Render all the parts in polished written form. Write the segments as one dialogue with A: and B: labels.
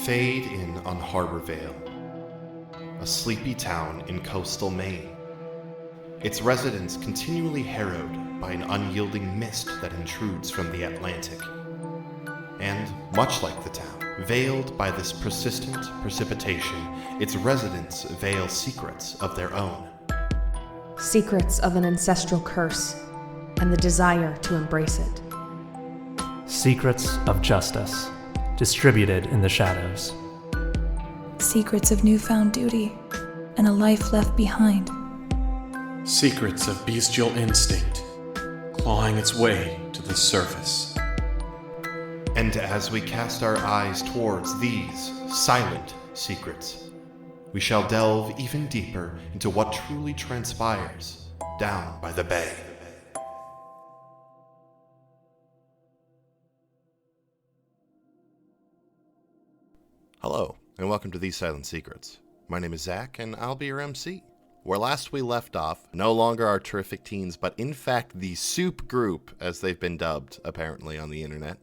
A: Fade in on Harbor Vale, a sleepy town in coastal Maine. Its residents continually harrowed by an unyielding mist that intrudes from the Atlantic. And, much like the town, veiled by this persistent precipitation, its residents veil secrets of their own.
B: Secrets of an ancestral curse, and the desire to embrace it.
C: Secrets of justice, distributed in the shadows.
D: Secrets of newfound duty, and a life left behind.
E: Secrets of bestial instinct, clawing its way to the surface.
A: And as we cast our eyes towards these silent secrets, we shall delve even deeper into what truly transpires down by the bay. Hello, and welcome to These Silent Secrets. My name is Zach, and I'll be your MC. Where last we left off, no longer our terrific teens, but in fact the Soup Group, as they've been dubbed, apparently, on the internet,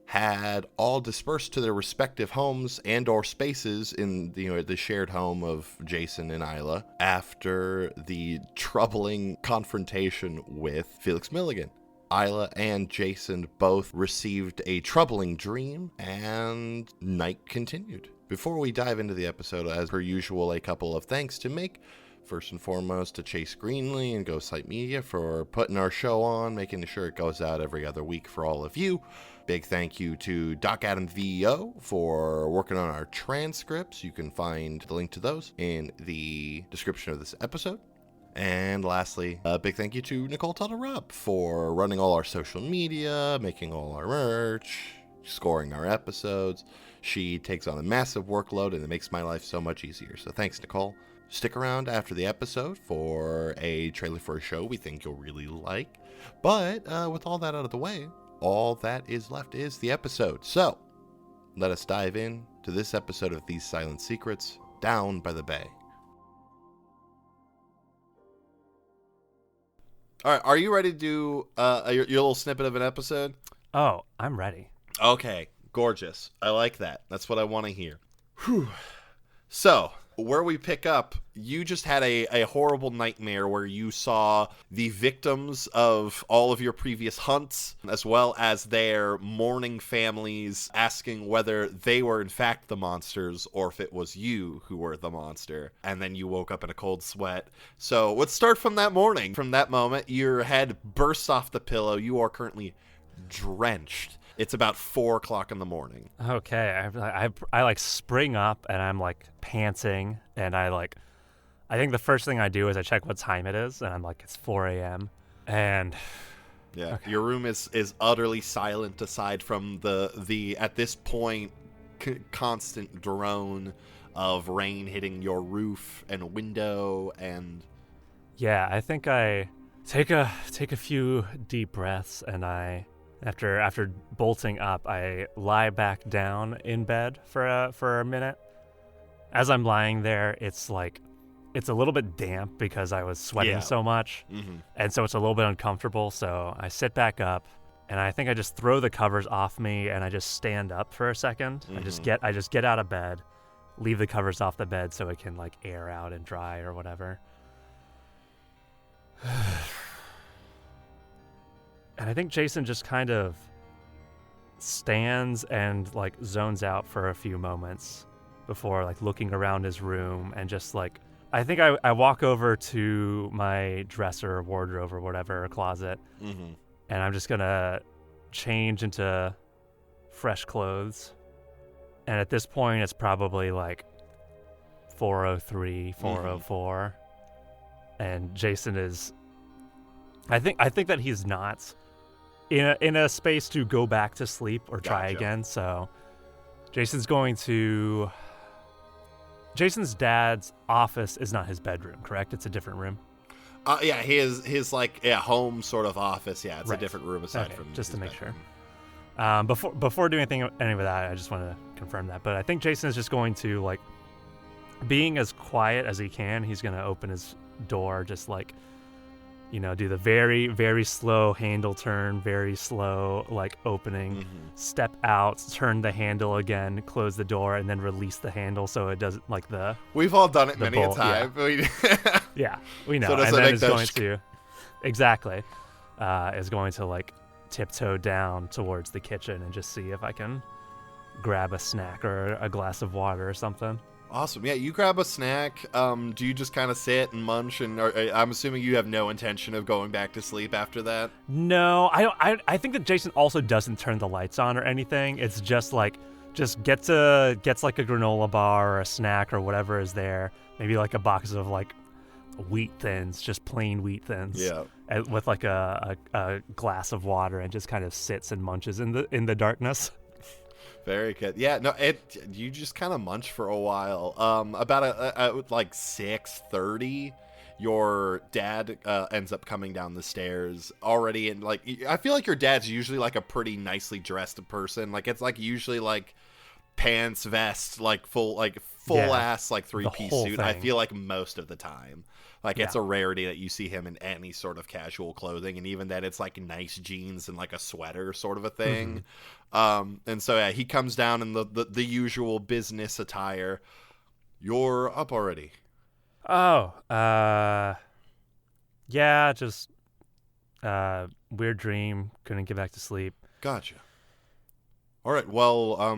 A: had all dispersed to their respective homes and or spaces in the shared home of Jason and Isla after the troubling confrontation with Felix Milligan. Isla and Jason both received a troubling dream, and night continued. Before we dive into the episode, as per usual, a couple of thanks to make. First and foremost, to Chase Greenlee and Ghostlight Media for putting our show on, making sure it goes out every other week for all of you. Big thank you to Doc Adam VO for working on our transcripts. You can find the link to those in the description of this episode. And lastly, a big thank you to Nicole Tuttle-Robb for running all our social media, making all our merch, scoring our episodes. She takes on a massive workload, and it makes my life so much easier. So thanks, Nicole. Stick around after the episode for a trailer for a show we think you'll really like. But with all that out of the way, all that is left is the episode. So let us dive in to this episode of These Silent Secrets, Down by the Bay. All right, are you ready to do your little snippet of an episode?
C: Oh, I'm ready.
A: Okay, gorgeous. I like that. That's what I want to hear. Whew. So, where we pick up, you just had a horrible nightmare where you saw the victims of all of your previous hunts, as well as their mourning families asking whether they were in fact the monsters or if it was you who were the monster. And then you woke up in a cold sweat. So let's start from that morning. From that moment, your head bursts off the pillow. You are currently drenched. It's about 4 o'clock in the morning.
C: Okay, I like spring up and I'm like panting, and I think the first thing I do is I check what time it is, and I'm like, it's 4 a.m. and
A: yeah,
C: okay.
A: Your room is utterly silent aside from the at this point constant drone of rain hitting your roof and window. And
C: yeah, I think I take a few deep breaths, and After bolting up, I lie back down in bed for a minute. As I'm lying there, it's a little bit damp because I was sweating so much, and so it's a little bit uncomfortable. So I sit back up, and I think I just throw the covers off me, and I just stand up for a second. I just get out of bed, leave the covers off the bed so it can like air out and dry or whatever. And I think Jason just kind of stands and like zones out for a few moments before like looking around his room, and just like, I think I walk over to my dresser or wardrobe or whatever, or closet, and I'm just gonna change into fresh clothes. And at this point, it's probably like 4:03, 4:04, and Jason is, I think that he's not in a space to go back to sleep or try again. So Jason's dad's office is not his bedroom, correct? It's a different room.
A: Yeah, his like home sort of office. Yeah, it's
C: right.
A: A different room aside from
C: just to make
A: bedroom.
C: Sure. Before doing any of that, I just want to confirm that. But I think Jason is just going to, like, being as quiet as he can, he's going to open his door just like do the very, very slow handle turn, very slow, like, opening, step out, turn the handle again, close the door, and then release the handle so it doesn't, like,
A: We've all done it many a
C: bolt,
A: time.
C: Yeah, we know.
A: So
C: and then it's going to, exactly, is going to, like, tiptoe down towards the kitchen and just see if I can grab a snack or a glass of water or something.
A: Awesome. Yeah, you grab a snack. Do you just kind of sit and munch? And I'm assuming you have no intention of going back to sleep after that?
C: No, I don't. I think that Jason also doesn't turn the lights on or anything. It's just like, gets like a granola bar or a snack or whatever is there. Maybe like a box of like wheat thins, just plain wheat thins.
A: Yeah.
C: With like a glass of water, and just kind of sits and munches in the darkness.
A: Very good. Yeah, no, you just kind of munch for a while. About like 6:30, your dad ends up coming down the stairs already, and like I feel like your dad's usually like a pretty nicely dressed person. Like it's like usually like pants, vest, like full ass like 3-piece suit.
C: Thing.
A: I feel like most of the time. Like, it's a rarity that you see him in any sort of casual clothing, and even that it's, like, nice jeans and, like, a sweater sort of a thing. And so, yeah, he comes down in the usual business attire. You're up already.
C: Oh, yeah, just weird dream. Couldn't get back to sleep.
A: Gotcha. All right, well,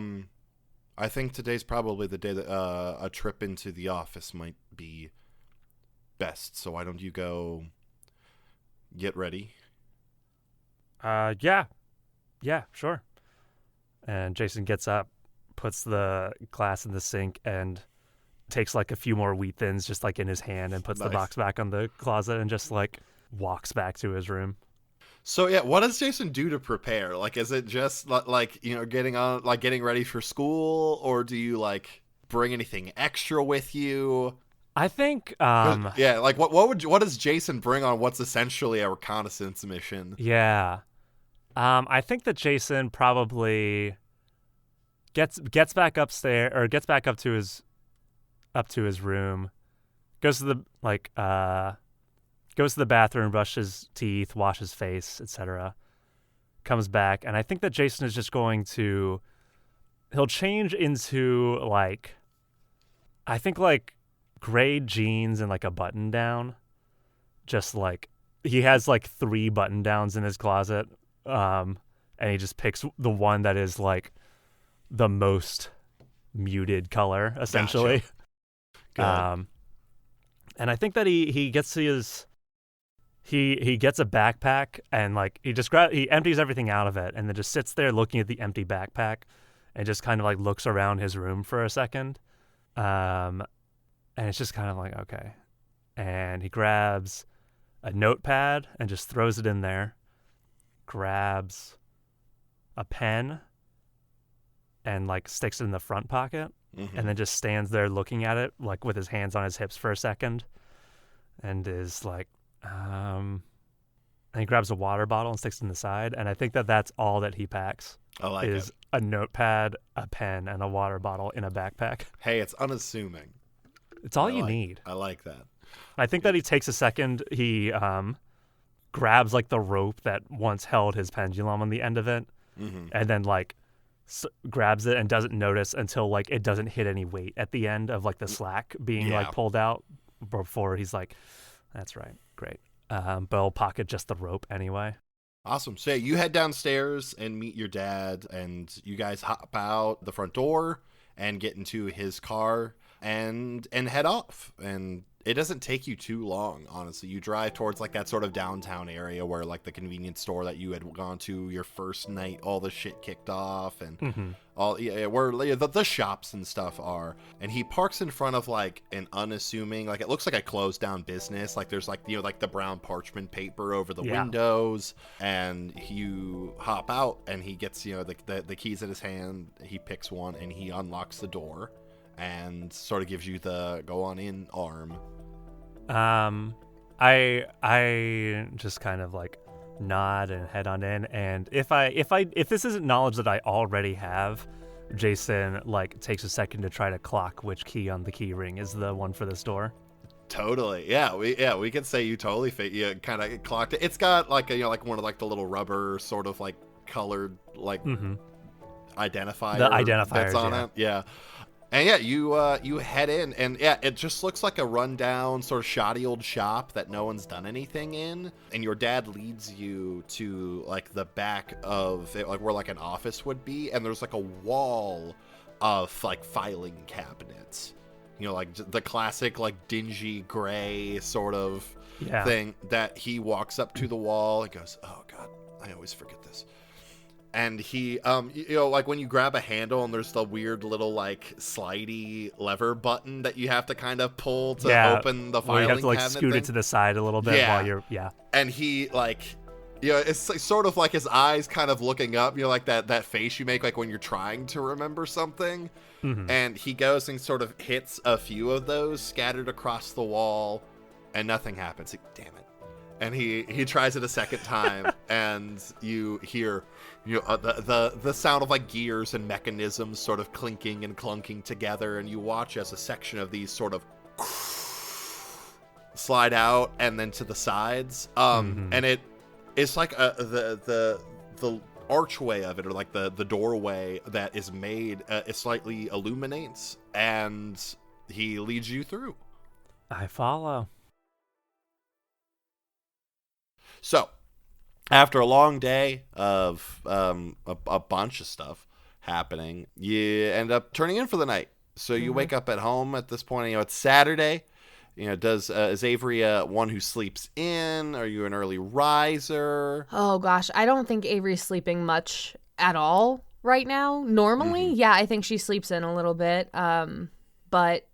A: I think today's probably the day that a trip into the office might be best, so why don't you go get ready?
C: Yeah, sure. And Jason gets up, puts the glass in the sink, and takes like a few more wheat thins just like in his hand, and puts the box back on the closet, and just like walks back to his room.
A: So yeah, what does Jason do to prepare? Like, is it just like, getting ready for school, or do you like bring anything extra with you?
C: I think
A: like what does Jason bring on what's essentially a reconnaissance mission?
C: Yeah. I think that Jason probably gets back upstairs, or gets back up to his room, goes to the bathroom, brushes teeth, washes face, etc. Comes back, and I think that Jason is just going to, he'll change into like, I think like gray jeans and like a button down. Just like, he has like 3 button downs in his closet. And he just picks the one that is like the most muted color, essentially.
A: Gotcha.
C: And I think that he gets his, he gets a backpack, and like he empties everything out of it, and then just sits there looking at the empty backpack, and just kind of like looks around his room for a second. And it's just kind of like, okay. And he grabs a notepad and just throws it in there. Grabs a pen and like sticks it in the front pocket, and then just stands there looking at it like with his hands on his hips for a second, and is like, and he grabs a water bottle and sticks it in the side. And I think that that's all that he packs.
A: I like
C: is
A: it.
C: A notepad, a pen, and a water bottle in a backpack.
A: Hey, it's unassuming.
C: It's all you need.
A: I like that.
C: I think that he takes a second. He grabs like the rope that once held his pendulum on the end of it, and then like grabs it and doesn't notice until like it doesn't hit any weight at the end of like the slack being like pulled out, before he's like, that's right, great. But I'll pocket just the rope anyway.
A: Awesome. So yeah, you head downstairs and meet your dad, and you guys hop out the front door and get into his car and head off. And it doesn't take you too long, honestly. You drive towards like that sort of downtown area where like the convenience store that you had gone to your first night, all the shit kicked off, and where the shops and stuff are. And he parks in front of like an unassuming, like it looks like a closed down business. Like there's like, like the brown parchment paper over the windows, and you hop out, and he gets, the keys in his hand. He picks one and he unlocks the door and sort of gives you the go on in arm.
C: I just kind of like nod and head on in, and if this isn't knowledge that I already have, Jason like takes a second to try to clock which key on the key ring is the one for this door.
A: Totally. We could say you totally you kind of clocked it. It's got like like one of like the little rubber sort of like colored like identifier.
C: The identifiers
A: that's on it. Yeah. And yeah, you head in, and yeah, it just looks like a rundown, sort of shoddy old shop that no one's done anything in. And your dad leads you to like the back of it, like where like an office would be, and there's like a wall of like filing cabinets. Like the classic like dingy gray sort of thing that he walks up to the wall and goes, "Oh God, I always forget this." And he, like when you grab a handle and there's the weird little like slidey lever button that you have to kind of pull to open the filing cabinet. You have to like
C: scoot it to the side a little bit while you're,
A: And he like, it's like, sort of like his eyes kind of looking up, like that face you make like when you're trying to remember something. And he goes and sort of hits a few of those scattered across the wall and nothing happens. Like, damn it. And he tries it a second time, and you hear the sound of like gears and mechanisms sort of clinking and clunking together, and you watch as a section of these sort of slide out and then to the sides, and it's like the archway of it, or like the doorway that is made, it slightly illuminates, and he leads you through.
C: I follow.
A: So, after a long day of a bunch of stuff happening, you end up turning in for the night. So you wake up at home at this point. It's Saturday. Is Avery one who sleeps in? Are you an early riser?
B: Oh gosh, I don't think Avery's sleeping much at all right now. Normally, yeah, I think she sleeps in a little bit. But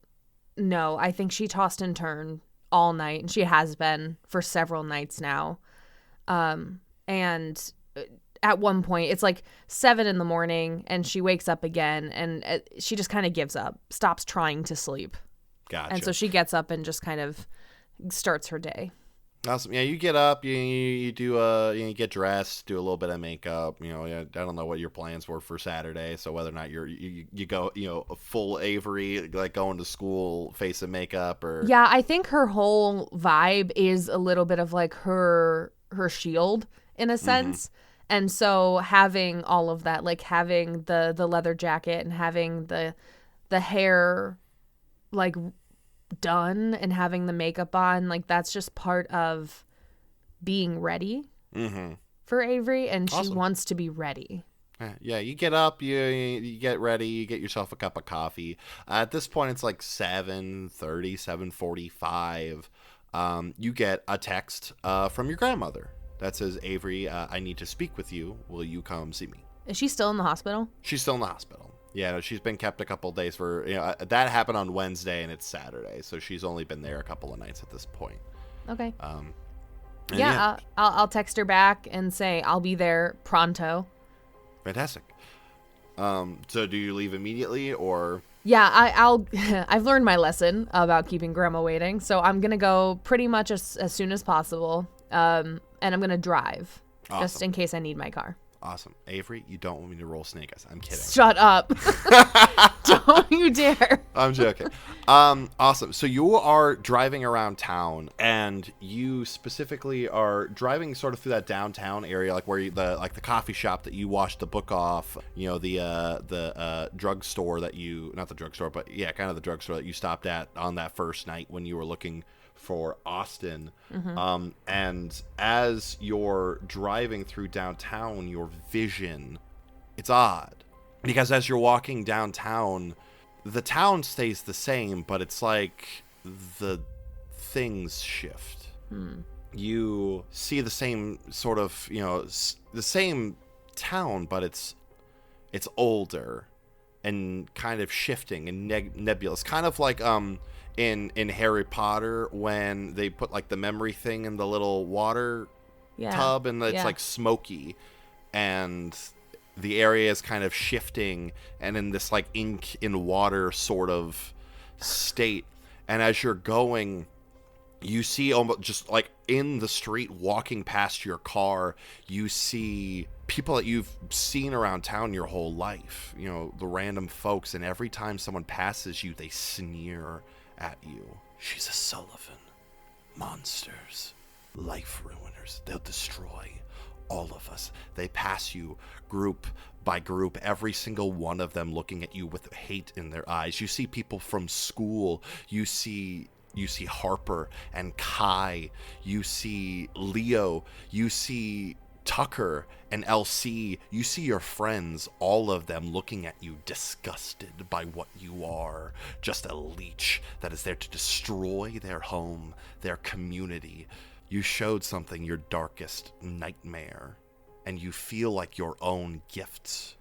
B: no, I think she tossed and turned all night, and she has been for several nights now. And at one point it's like 7 a.m, and she wakes up again, and she just kind of gives up, stops trying to sleep.
A: Gotcha.
B: And so she gets up and just kind of starts her day.
A: Awesome. Yeah, you get up, you do you get dressed, do a little bit of makeup. I don't know what your plans were for Saturday, so whether or not you go, a full Avery, like going to school, face of makeup, or
B: yeah, I think her whole vibe is a little bit of like her shield in a sense. And so having all of that, like having the leather jacket and having the hair like done and having the makeup on, like that's just part of being ready for Avery, and
A: awesome.
B: She wants to be ready.
A: Yeah, you get up, you get ready, you get yourself a cup of coffee. At this point, it's like 7:30, 7:45. You get a text from your grandmother that says, "Avery, I need to speak with you. Will you come see me?"
B: Is she still in the hospital?
A: She's still in the hospital. Yeah, she's been kept a couple of days for, that happened on Wednesday and it's Saturday, so she's only been there a couple of nights at this point.
B: Okay.
A: Yeah.
B: I'll text her back and say I'll be there pronto.
A: Fantastic. So do you leave immediately, or?
B: Yeah, I've learned my lesson about keeping grandma waiting, so I'm gonna go pretty much as soon as possible. And I'm gonna drive just in case I need my car.
A: Awesome. Avery, you don't want me to roll snake eyes. I'm kidding.
B: Shut up. Don't you dare.
A: I'm joking. Awesome. So you are driving around town, and you specifically are driving sort of through that downtown area, like where the coffee shop that you washed the book off, the drugstore that not the drugstore, but yeah, kind of the drugstore that you stopped at on that first night when you were looking for Austin. And as you're driving through downtown, your vision, it's odd, because as you're walking downtown, the town stays the same, but it's like the things shift. You see the same sort of, the same town, but it's older and kind of shifting and nebulous, kind of like in Harry Potter when they put like the memory thing in the little water tub, and it's like smoky, and the area is kind of shifting and in this like ink in water sort of state. And as you're going, you see almost just like in the street walking past your car, you see people that you've seen around town your whole life, the random folks, and every time someone passes you, they sneer at you. She's a Sullivan. Monsters. Life ruiners. They'll destroy all of us. They pass you group by group, every single one of them looking at you with hate in their eyes. You see people from school. You see Harper and Kai. You see Leo. You see Tucker and LC. You see your friends, all of them looking at you disgusted by what you are. Just a leech that is there to destroy their home, their community. You showed something your darkest nightmare, and you feel like your own gifts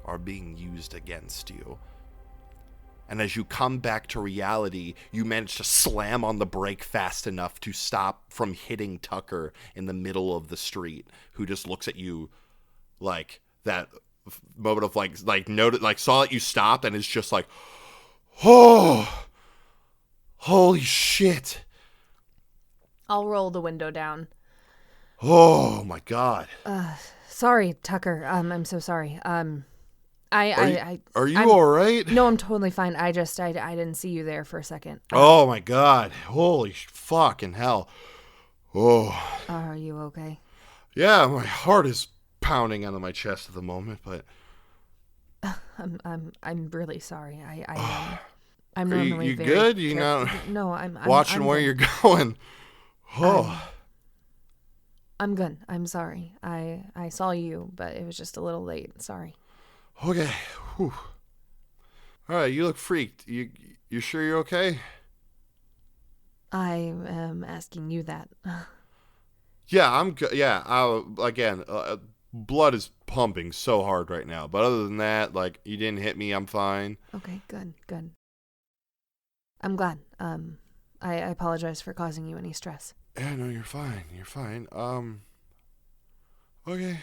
A: are being used against you. And as you come back to reality, you manage to slam on the brake fast enough to stop from hitting Tucker in the middle of the street, who just looks at you like that moment of saw that you stopped and is just like, oh, holy shit.
B: I'll roll the window down.
A: Oh my God.
B: Sorry, Tucker. I'm so sorry. Are
A: you all right?
B: No, I'm totally fine. I didn't see you there for a second.
A: Oh my God. Holy fucking hell. Oh.
B: Are you okay?
A: Yeah, my heart is pounding out of my chest at the moment, but
B: I'm really sorry. I'm
A: are
B: normally
A: you
B: very
A: good? You
B: careful.
A: not
B: No, I'm
A: watching
B: I'm
A: where
B: good.
A: you're going. Oh.
B: I'm good. I'm sorry. I saw you, but it was just a little late. Sorry.
A: Okay. Whew. All right, you look freaked. You sure you're okay?
B: I am asking you that.
A: Yeah, I'm good. Yeah, blood is pumping so hard right now. But other than that, like, you didn't hit me. I'm fine.
B: Okay, good. I'm glad. I apologize for causing you any stress.
A: Yeah, no, you're fine. You're fine. Okay.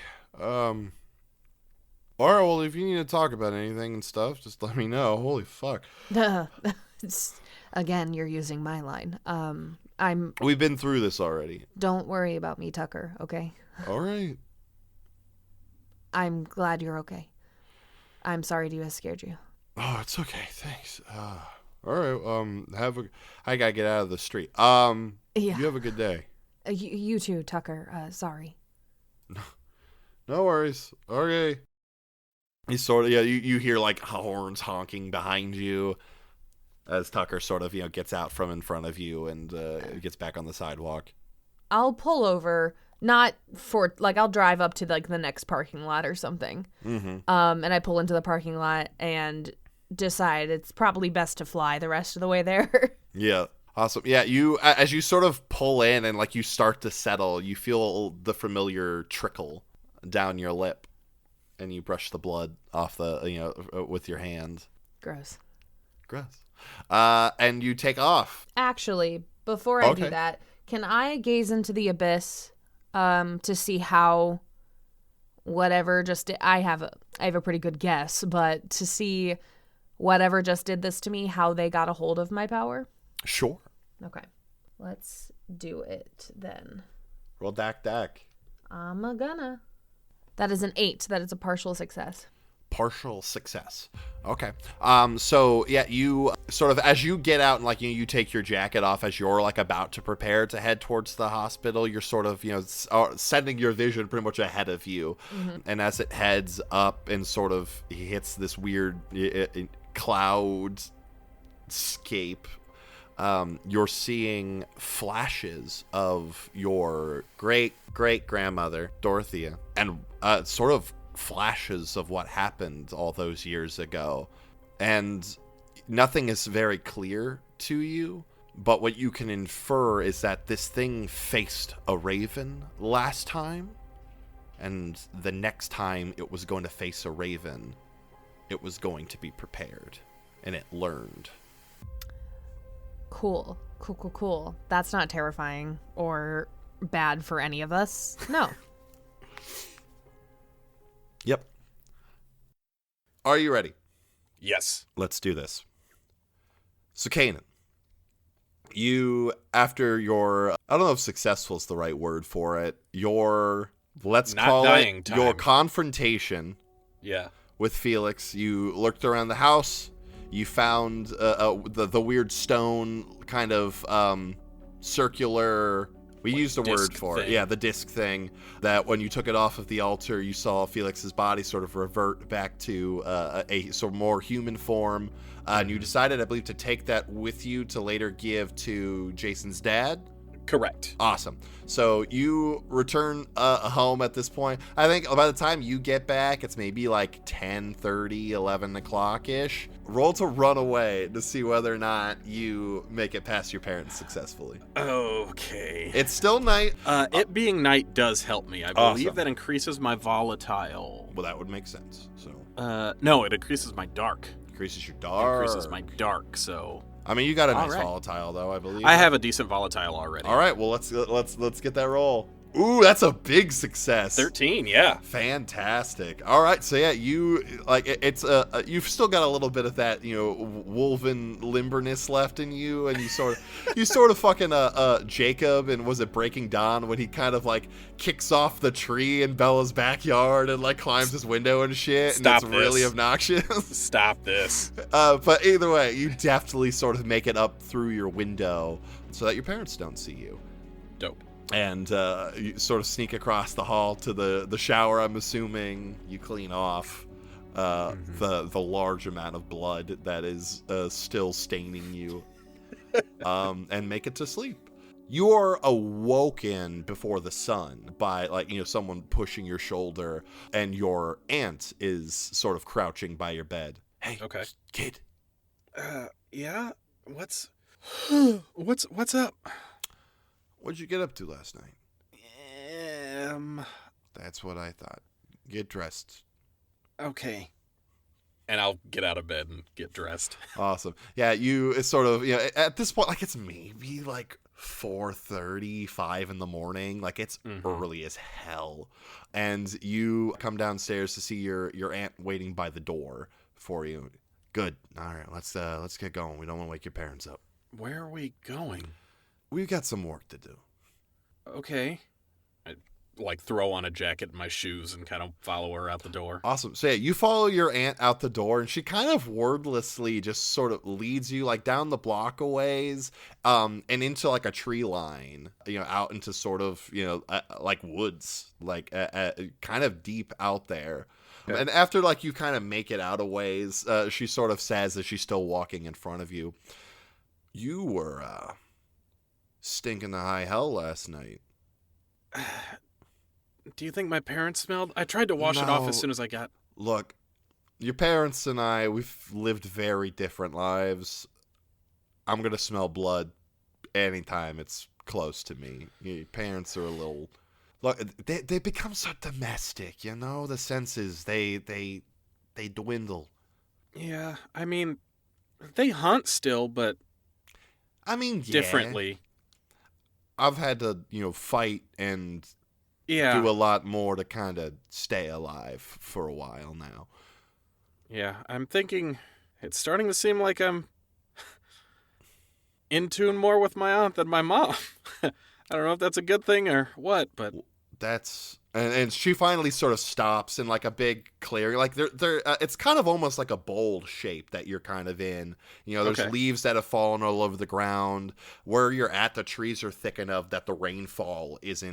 A: All right, well, if you need to talk about anything and stuff, just let me know. Holy fuck.
B: Again, you're using my line.
A: We've been through this already.
B: Don't worry about me, Tucker, okay?
A: All right.
B: I'm glad you're okay. I'm sorry to have scared you.
A: Oh, it's okay. Thanks. All right. I gotta get out of the street. Yeah. You have a good day.
B: You too, Tucker. Sorry.
A: No worries. Okay. You sort of, you hear like horns honking behind you as Tucker sort of, gets out from in front of you and gets back on the sidewalk.
B: I'll pull over, not for, I'll drive up to, the next parking lot or something.
A: Mm-hmm.
B: And I pull into the parking lot and decide it's probably best to fly the rest of the way there.
A: Yeah. Awesome. Yeah, as you sort of pull in and, you start to settle, you feel the familiar trickle down your lip. And you brush the blood off with your hand.
B: Gross.
A: And you take off.
B: Actually, before I do that, can I gaze into the abyss to see how whatever just did, I have a pretty good guess, but to see whatever just did this to me, how they got a hold of my power?
A: Sure.
B: Okay. Let's do it then.
A: Roll Dak.
B: I'm gonna. That is an 8. That is a partial success.
A: Partial success. Okay. So yeah, you sort of, as you get out and you take your jacket off as you're about to prepare to head towards the hospital, you're sort of, sending your vision pretty much ahead of you. Mm-hmm. And as it heads up and sort of hits this weird cloud scape, you're seeing flashes of your great-great-grandmother, Dorothea, and sort of flashes of what happened all those years ago. And nothing is very clear to you, but what you can infer is that this thing faced a raven last time, and the next time it was going to face a raven, it was going to be prepared, and it learned.
B: Cool. That's not terrifying or bad for any of us. No.
A: Yep. Are you ready?
E: Yes.
A: Let's do this. So, Kanan, you, after your, I don't know if successful is the right word for it, your, let's
E: Not
A: call
E: dying
A: it,
E: time.
A: your confrontation
E: Yeah.
A: with Felix, you lurked around the house, You found the weird stone kind of circular. We used a word for it. Yeah, the disc thing. That when you took it off of the altar, you saw Felix's body sort of revert back to a sort of more human form. And you decided, I believe, to take that with you to later give to Jason's dad.
F: Correct.
A: Awesome. So you return home at this point. I think by the time you get back, it's maybe like 10:30, 11 o'clock-ish. Roll to run away to see whether or not you make it past your parents successfully.
F: Okay.
A: It's still night.
F: It being night does help me. I believe
A: Awesome.
F: that increases my volatile.
A: Well, that would make sense. So
F: No, it increases my dark.
A: increases your dark.
F: Increases my dark, so...
A: I mean, you got a nice
F: All right.
A: volatile though, I believe.
F: I have a decent volatile already.
A: All right. Well, let's get that roll. Ooh, that's a big success.
F: 13, yeah.
A: Fantastic. All right, so yeah, you like it's you've still got a little bit of that, wolven limberness left in you, and you sort of fucking Jacob, and was it Breaking Dawn when he kind of like kicks off the tree in Bella's backyard and like climbs his window and shit.
F: Stop
A: and it's
F: this.
A: really obnoxious.
F: Stop this.
A: But either way, you definitely sort of make it up through your window so that your parents don't see you.
F: Dope.
A: And you sort of sneak across the hall to the shower, I'm assuming. You clean off the large amount of blood that is still staining you, and make it to sleep. You are awoken before the sun by, someone pushing your shoulder, and your aunt is sort of crouching by your bed. Hey,
F: Okay.
A: kid.
F: Yeah? What's up?
A: What'd you get up to last night?
F: Um,
A: That's what I thought. Get dressed.
F: okay. And I'll get out of bed and get dressed.
A: Awesome. Yeah, it's sort of, at this point, it's maybe 4:30, 5 in the morning. It's early as hell. And you come downstairs to see your aunt waiting by the door for you. Good. All right, let's get going. We don't want to wake your parents up.
F: Where are we going?
A: We've got some work to do.
F: Okay. I throw on a jacket and my shoes and kind of follow her out the door.
A: Awesome. So yeah, you follow your aunt out the door, and she kind of wordlessly just sort of leads you down the block a ways, and into a tree line, out into sort of, woods, kind of deep out there. Okay. And after you kind of make it out a ways, she sort of says, as she's still walking in front of you, you were, stinking to high hell last night.
F: Do you think my parents smelled? I tried to wash it off as soon as I got...
A: Look, your parents and I, we've lived very different lives. I'm going to smell blood anytime it's close to me. Your parents are a little... Look, they become so domestic, The senses, they dwindle.
F: Yeah, I mean, they hunt still, but...
A: Yeah.
F: Differently.
A: I've had to, fight and do a lot more to kind of stay alive for a while now.
F: Yeah, I'm thinking it's starting to seem like I'm in tune more with my aunt than my mom. I don't know if that's a good thing or what, but...
A: That's... And she finally sort of stops in a big clearing. It's kind of almost like a bowl shape that you're kind of in. There's leaves that have fallen all over the ground. Where you're at, the trees are thick enough that the rainfall is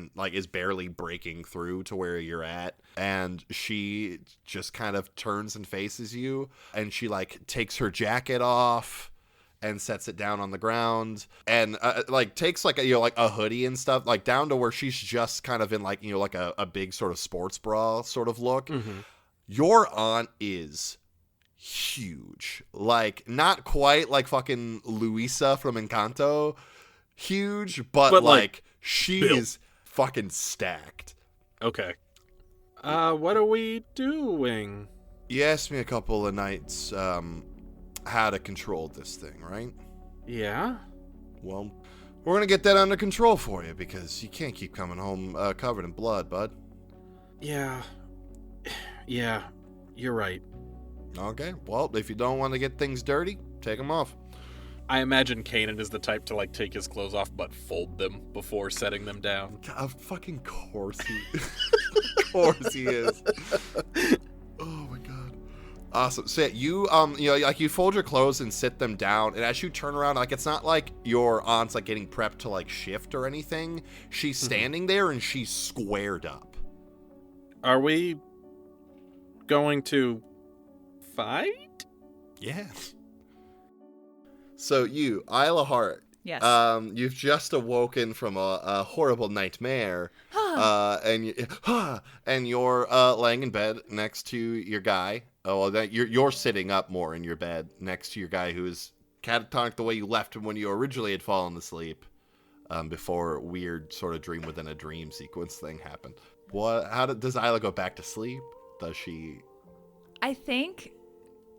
A: barely breaking through to where you're at. And she just kind of turns and faces you, and she takes her jacket off and sets it down on the ground, and takes a hoodie and stuff down to where she's just kind of in a big sort of sports bra sort of look. Mm-hmm. Your aunt is huge, not quite fucking Luisa from Encanto huge, but she
F: built.
A: is fucking stacked.
F: Okay. What are we doing?
A: You asked me a couple of nights how to control this thing, right?
F: Yeah?
A: Well, we're gonna get that under control for you, because you can't keep coming home covered in blood, bud.
F: Yeah, you're right.
A: Okay, well, if you don't want to get things dirty, take them off.
F: I imagine Kanan is the type to take his clothes off but fold them before setting them down.
A: Of fucking course he of course he is. Oh my god. Awesome. So you like you fold your clothes and sit them down, and as you turn around, like it's not like your aunt's like getting prepped to like shift or anything. She's standing there and she's squared up.
F: Are we going to fight?
A: Yes. So you, Isla Hart.
G: Yes.
A: You've just awoken from a horrible nightmare, and you're laying in bed next to your guy. Oh, well, you're sitting up more in your bed next to your guy who is catatonic the way you left him when you originally had fallen asleep, before a weird sort of dream within a dream sequence thing happened. Does Isla go back to sleep? Does she?
G: I think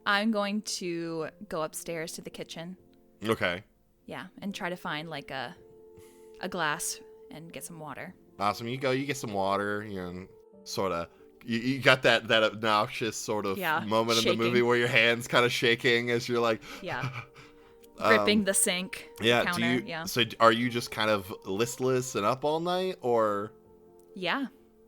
G: I'm going to go upstairs to the kitchen.
A: Okay.
G: Yeah, and try to find like a glass and get some water.
A: Awesome. You get some water, sort of. You got that obnoxious sort of moment
G: shaking.
A: in the movie where your hands kind of shaking as you're like,
G: gripping the sink,
A: yeah.
G: counter.
A: So are you just kind of listless and up all night, or?
G: Yeah.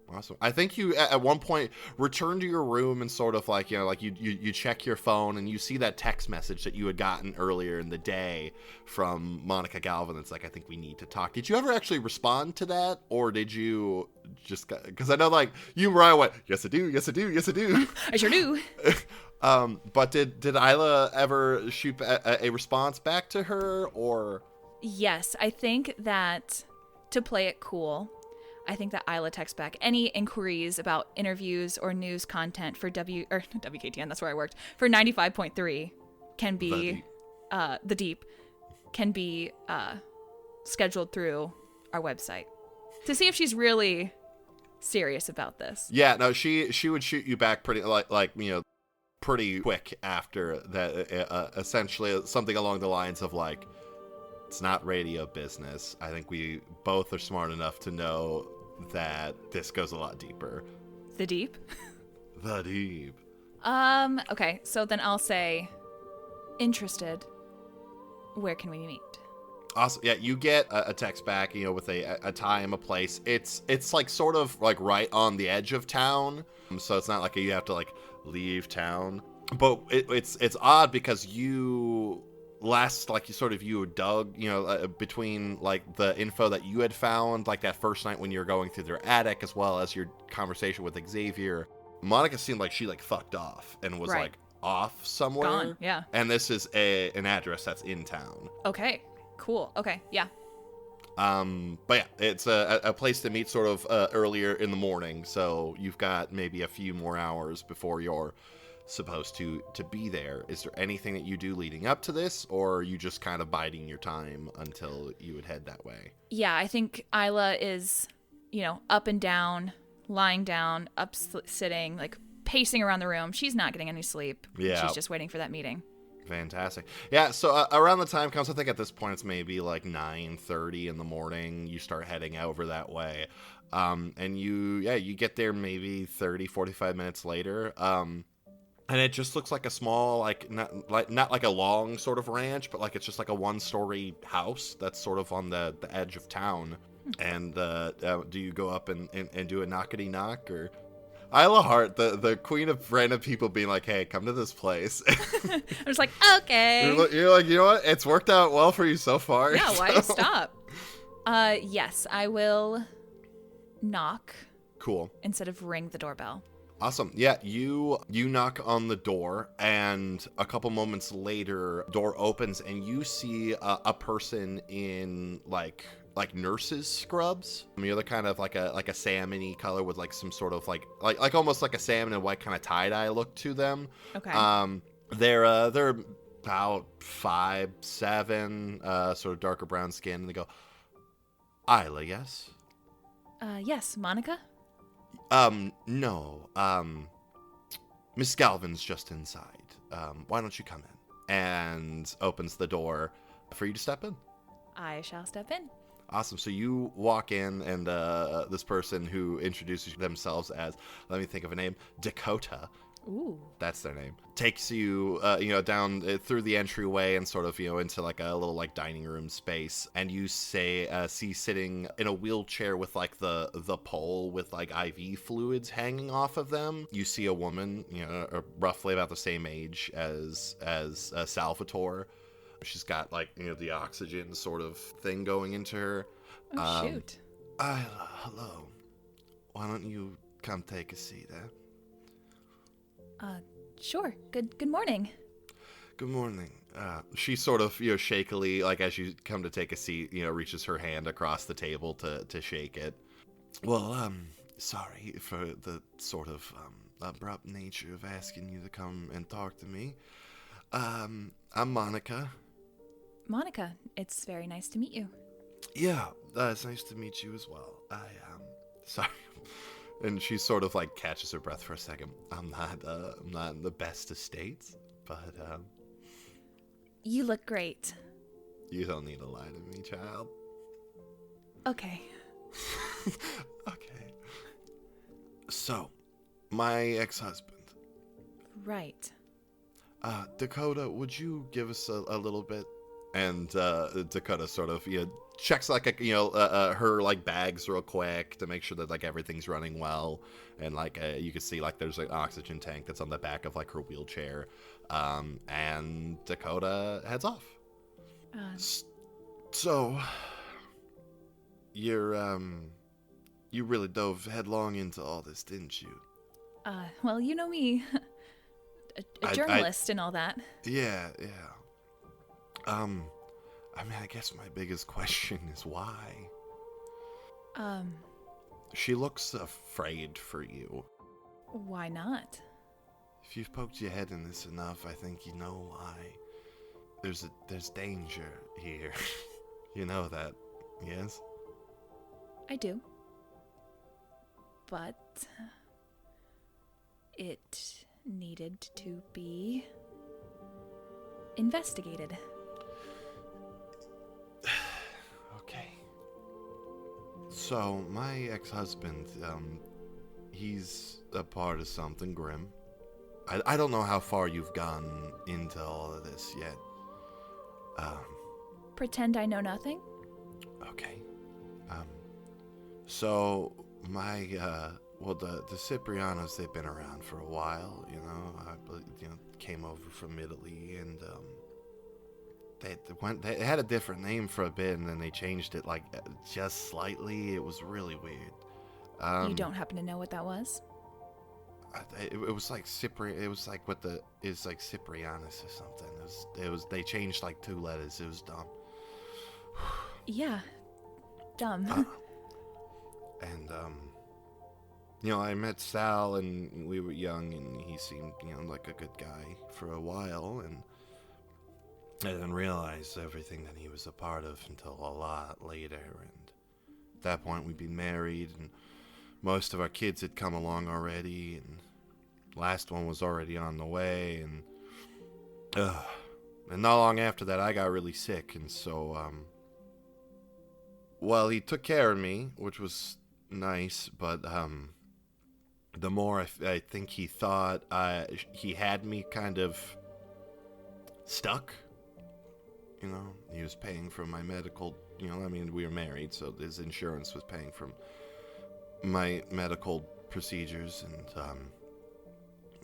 A: Awesome. I think you at one point return to your room and sort of like you check your phone and you see that text message that you had gotten earlier in the day from Monica Galvin. It's like, I think we need to talk. Did you ever actually respond to that, or did you just, because I know like you and Mariah went, yes I do, yes I do, yes I do.
G: I sure do.
A: But did Isla ever shoot a response back to her, or?
G: Yes, I think that to play it cool, I think that Isla texts back any inquiries about interviews or news content for WKTN, that's where I worked, for 95.3 can be, The Deep, can be scheduled through our website to see if she's really serious about this.
A: Yeah, no, she would shoot you back pretty pretty quick after that, essentially something along the lines of like, it's not radio business. I think we both are smart enough to know that this goes a lot deeper.
G: The Deep?
A: The Deep.
G: Okay, so then I'll say, interested, where can we meet?
A: Awesome. Yeah, you get a text back, with a time, a place. It's like sort of like right on the edge of town, so it's not like you have to like leave town. But it's odd because you dug, between like the info that you had found like that first night when you were going through their attic, as well as your conversation with Xavier. Monica seemed like she like fucked off and was like off somewhere.
G: Gone, yeah.
A: And this is an address that's in town.
G: Okay, cool. Okay, yeah.
A: But yeah, it's a place to meet sort of earlier in the morning, so you've got maybe a few more hours before you're supposed to be there. Is there anything that you do leading up to this, or are you just kind of biding your time until you would head that way?
G: Yeah, I think Isla is, up and down, lying down, sitting, like pacing around the room. She's not getting any sleep.
A: Yeah.
G: She's just waiting for that meeting.
A: Fantastic. Yeah, so around the time comes, I think at this point it's maybe like 9:30 in the morning. You start heading over that way. And you get there maybe 30, 45 minutes later. And it just looks like a small, not like a long sort of ranch, but like it's just like a one-story house that's sort of on the edge of town. And do you go up and do a knockety knock, or? Isla Hart, the queen of random people being like, hey, come to this place.
G: I was like, okay.
A: You're like, you know what? It's worked out well for you so far.
G: Yeah, why stop? Yes, I will knock.
A: Cool.
G: Instead of ring the doorbell.
A: Awesome. Yeah, you knock on the door, and a couple moments later, door opens, and you see a person in like nurses scrubs. I mean, you're the kind of like a salmony color with like some sort of like almost like a salmon and white kind of tie-dye look to them.
G: Okay.
A: They're about 5'7", sort of darker brown skin, and they go, Isla, yes?
G: Yes, Monica?
A: No. Miss Galvin's just inside. Why don't you come in? And opens the door for you to step in.
G: I shall step in.
A: Awesome. So you walk in, and this person who introduces themselves as, let me think of a name, Dakota,
G: Ooh.
A: That's their name. Takes you, down through the entryway and sort of, into like a little like dining room space. And you see sitting in a wheelchair with like the pole with like IV fluids hanging off of them. You see a woman, roughly about the same age as Salvatore. She's got like, the oxygen sort of thing going into her.
G: Oh, shoot.
A: Isla, hello. Why don't you come take a seat,
G: Sure. Good morning.
A: Good morning. She sort of, shakily, like as you come to take a seat, reaches her hand across the table to shake it. Well, sorry for the sort of abrupt nature of asking you to come and talk to me. I'm Monica.
G: Monica, it's very nice to meet you.
A: Yeah, it's nice to meet you as well. Sorry. And she sort of like catches her breath for a second. I'm not in the best of states, but
G: You look great.
A: you don't need to lie to me, child.
G: Okay.
A: Okay. So, my ex-husband,
G: Right.
A: Dakota, would you give us a little bit? And Dakota sort of checks like her like bags real quick to make sure that like everything's running well, and like you can see like there's an oxygen tank that's on the back of like her wheelchair, and Dakota heads off. So you really dove headlong into all this, didn't you?
G: Well, you know me. a journalist and all that.
A: Yeah. I guess my biggest question is why? She looks afraid for you.
G: Why not?
A: If you've poked your head in this enough, I think you know why. There's danger here. You know that, yes?
G: I do. But it needed to be investigated.
A: Okay. So, my ex-husband, he's a part of something grim. I don't know how far you've gone into all of this yet.
G: Pretend I know nothing?
A: Okay. So, my, the Ciprianos, they've been around for a while, came over from Italy, and, they had a different name for a bit, and then they changed it, like, just slightly. It was really weird.
G: You don't happen to know what that was?
A: It was like it was like it's like Ciprianus or something. They changed like 2 letters. It was dumb.
G: Yeah. Dumb.
A: And I met Sal, and we were young, and he seemed, like a good guy for a while, and I didn't realize everything that he was a part of until a lot later, and at that point we'd been married, and most of our kids had come along already, and last one was already on the way, and not long after that I got really sick, and so, he took care of me, which was nice, but, the more I think he thought, he had me kind of stuck. He was paying for my medical, we were married, so his insurance was paying for my medical procedures, and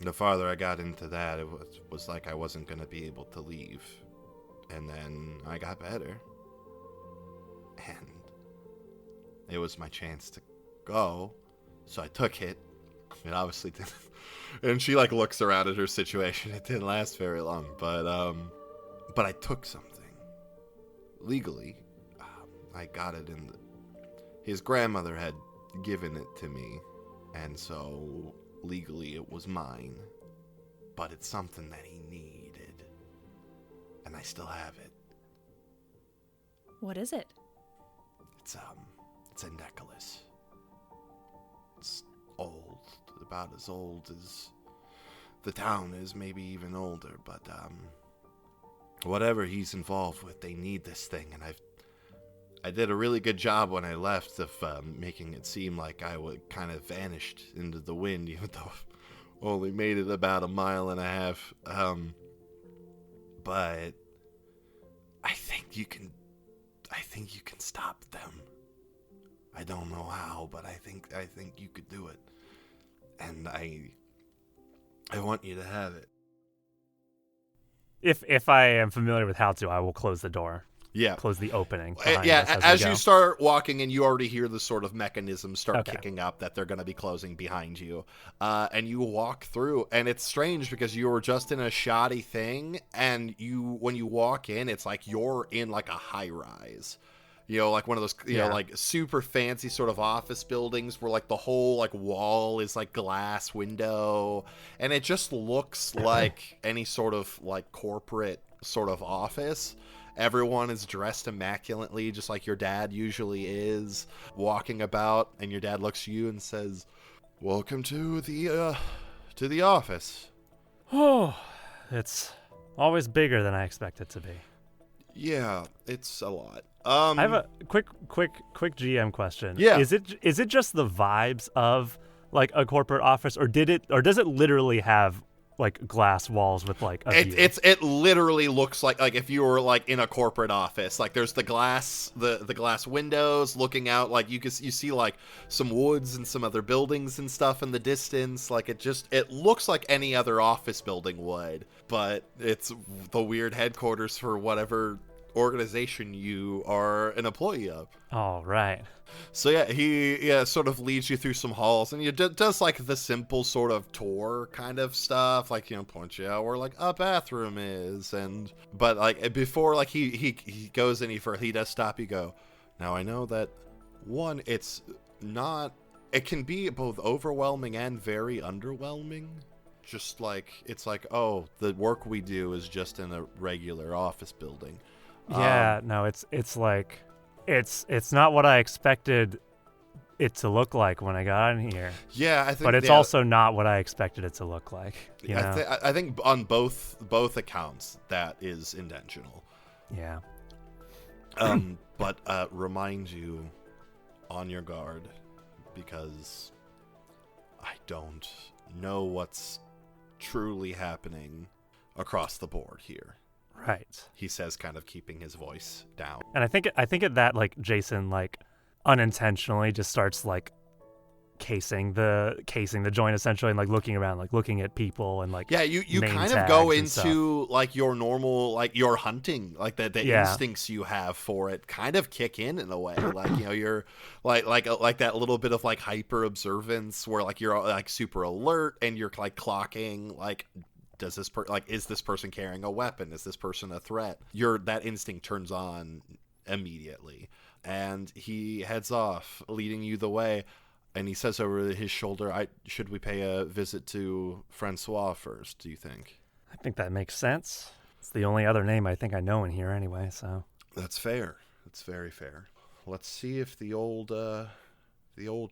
A: the farther I got into that, it was like I wasn't going to be able to leave. And then I got better, and it was my chance to go, so I took it. It obviously didn't. And she like looks around at her situation. It didn't last very long, but I took something legally. I got it his grandmother had given it to me, and so legally it was mine. But it's something that he needed, and I still have it.
G: What is it?
A: It's a necklace. It's old, about as old as the town is, maybe even older, but whatever he's involved with, they need this thing, and I did a really good job when I left of making it seem like I would kind of vanished into the wind, even though only made it about 1.5 miles. But I think you can stop them. I don't know how, but I think you could do it. And I want you to have it.
C: If I am familiar with how to, I will close the door.
A: Yeah.
C: Close the opening.
A: As you start walking in, you already hear the sort of mechanism start
C: Okay.
A: kicking up that they're going to be closing behind you. And you walk through, and it's strange because you were just in a shoddy thing, and when you walk in, it's like you're in like a high rise. Like one of those, like super fancy sort of office buildings where like the whole like wall is like glass window, and it just looks like any sort of like corporate sort of office. Everyone is dressed immaculately, just like your dad usually is, walking about, and your dad looks at you and says, "Welcome to the office."
C: Oh, it's always bigger than I expect it to be.
A: Yeah, it's a lot.
C: I have a quick GM question.
A: Yeah.
C: Is it just the vibes of like a corporate office, or does it literally have like glass walls with like a view?
A: It literally looks like if you were like in a corporate office. Like there's the glass windows looking out, like you see like some woods and some other buildings and stuff in the distance. Like it looks like any other office building would, but it's the weird headquarters for whatever organization you are an employee of.
C: All right.
A: So yeah, he sort of leads you through some halls, and he does like the simple sort of tour kind of stuff, like points you out where like a bathroom is, but like before like he goes any further, he does stop you. Go, now I know that one, it can be both overwhelming and very underwhelming. Just like it's like, oh, the work we do is just in a regular office building.
C: Yeah, no, it's like it's not what I expected it to look like when I got in here.
A: Yeah, I think,
C: but it's also not what I expected it to look like.
A: I think on both accounts that is intentional.
C: Yeah.
A: But remind you, on your guard, because I don't know what's truly happening across the board here.
C: Right.
A: He says, kind of keeping his voice down.
C: And I think at that, like, Jason, like, unintentionally just starts like casing the joint essentially, and like looking around, like looking at people and like,
A: yeah, you
C: name
A: kind of go
C: tags and
A: into like your normal, like your hunting, like the instincts you have for it kind of kick in a way. Like you're like that little bit of like hyper observance where like you're like super alert and you're like clocking like, does this is this person carrying a weapon? Is this person a threat? That instinct turns on immediately, and he heads off, leading you the way. And he says over his shoulder, should we pay a visit to Francois first, do you think?
C: I think that makes sense. It's the only other name I think I know in here anyway, so.
A: That's fair. That's very fair. Let's see if the old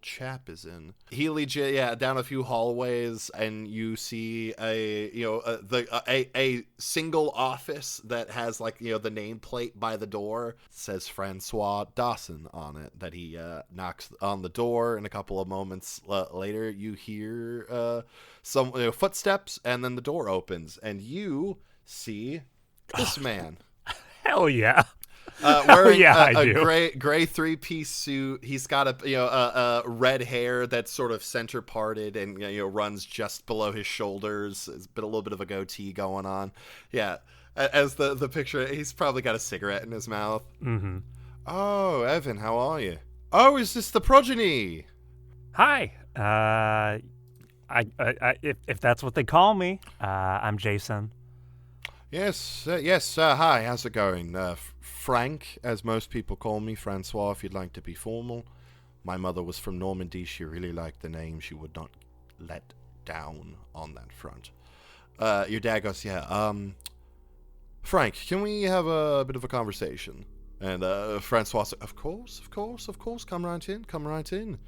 A: chap is in. He leads you down a few hallways, and you see a single office that has like the nameplate by the door. It says Francois Dawson on it. That he knocks on the door, and a couple of moments later you hear some footsteps, and then the door opens, and you see this man.
C: Hell yeah.
A: Wearing
C: I
A: a gray three-piece suit. He's got a red hair that's sort of center parted and runs just below his shoulders. There's a little bit of a goatee going on. Yeah, as the picture, he's probably got a cigarette in his mouth.
C: Mm-hmm.
A: Oh, Evan, how are you? Oh, is this the progeny?
C: Hi. If that's what they call me, I'm Jason.
A: Yes. Hi, how's it going? Frank, as most people call me, Francois, if you'd like to be formal. My mother was from Normandy. She really liked the name. She would not let down on that front. Your dad goes, Frank, can we have a bit of a conversation? And Francois said, of course, come right in.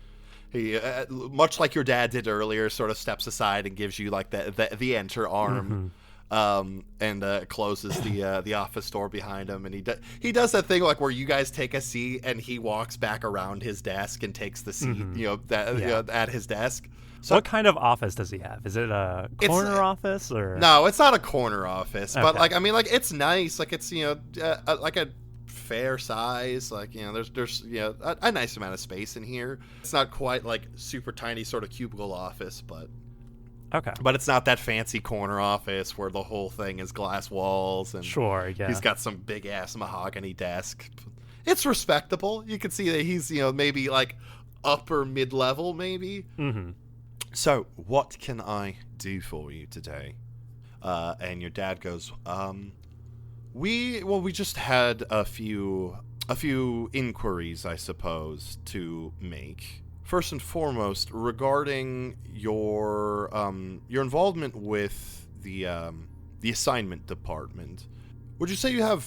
A: He, much like your dad did earlier, sort of steps aside and gives you like the enter arm. and closes the office door behind him. And he does that thing like where you guys take a seat and he walks back around his desk and takes the seat, at his desk. So
C: what kind of office does he have? Is it a corner office or?
A: No, it's not a corner office, but
C: Okay.
A: it's nice. Like it's like a fair size. Like there's a nice amount of space in here. It's not quite like super tiny sort of cubicle office, but it's not that fancy corner office where the whole thing is glass walls and
C: Sure, yeah.
A: he's got some big ass mahogany desk. It's respectable. You can see that he's maybe like upper mid level maybe.
C: Mm-hmm.
A: So, what can I do for you today? And your dad goes, we just had a few inquiries, I suppose, to make. First and foremost, regarding your involvement with the assignment department. Would you say you have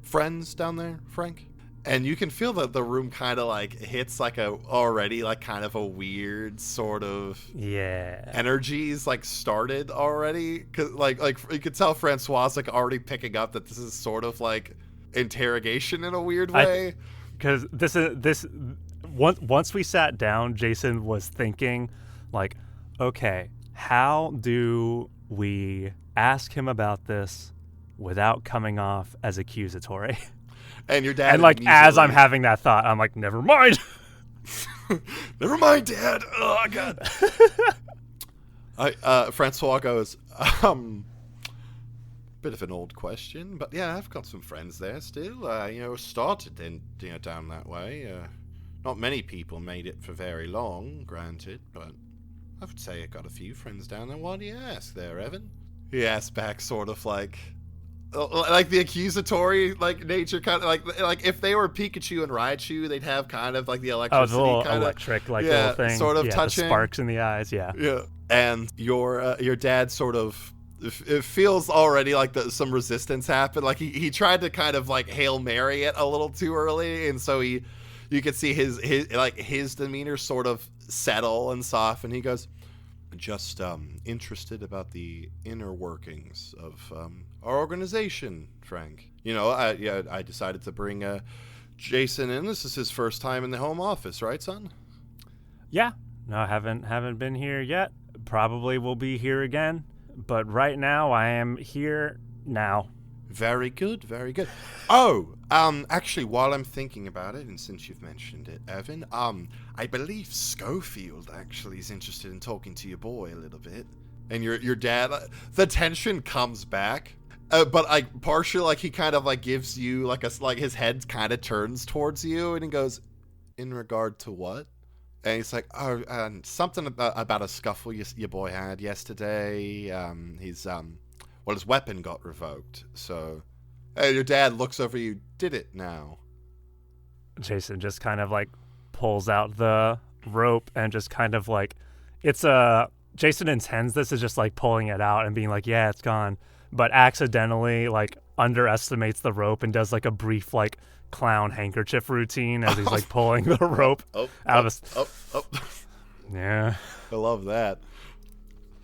A: friends down there, Frank? And you can feel that the room kind of like hits like already like kind of a weird sort of energies like started already, cause like you could tell Francois like already picking up that this is sort of like interrogation in a weird way.
C: Because once we sat down, Jason was thinking like, okay, how do we ask him about this without coming off as accusatory?
A: And your dad,
C: and like as I'm having that thought, I'm like, never mind.
A: Never mind, Dad. Oh God. Francois goes, bit of an old question, but yeah, I've got some friends there still. Started in down that way. Not many people made it for very long, granted, but I would say I got a few friends down there. Why do you ask there, Evan? He asked back, sort of like the accusatory like nature, kind of like if they were Pikachu and Raichu, they'd have kind of like the electricity,
C: the little
A: kind of
C: electric little thing,
A: sort of touching,
C: the sparks in the eyes, yeah.
A: And your dad sort of, it feels already like some resistance happened. Like he tried to kind of like Hail Mary it a little too early, and so you could see his demeanor sort of settle and soften. He goes, just interested about the inner workings of our organization, Frank. I decided to bring Jason in. This is his first time in the home office, right, son?
C: Yeah. No, haven't been here yet. Probably will be here again. But right now, I am here now.
A: Very good, very good. Oh, actually, while I'm thinking about it, and since you've mentioned it, Evan, I believe Schofield actually is interested in talking to your boy a little bit. And your dad, the tension comes back, but like partially, like he kind of like gives you like his head kind of turns towards you, and he goes, "In regard to what?" And he's like, "Oh, something about a scuffle your boy had yesterday. His weapon got revoked. So, your dad looks over you. Did it now?"
C: Jason just kind of like pulls out the rope and just kind of like, Jason intends this as just like pulling it out and being like, yeah, it's gone, but accidentally like underestimates the rope and does like a brief like clown handkerchief routine as he's like pulling the rope out of his. Yeah.
A: I love that.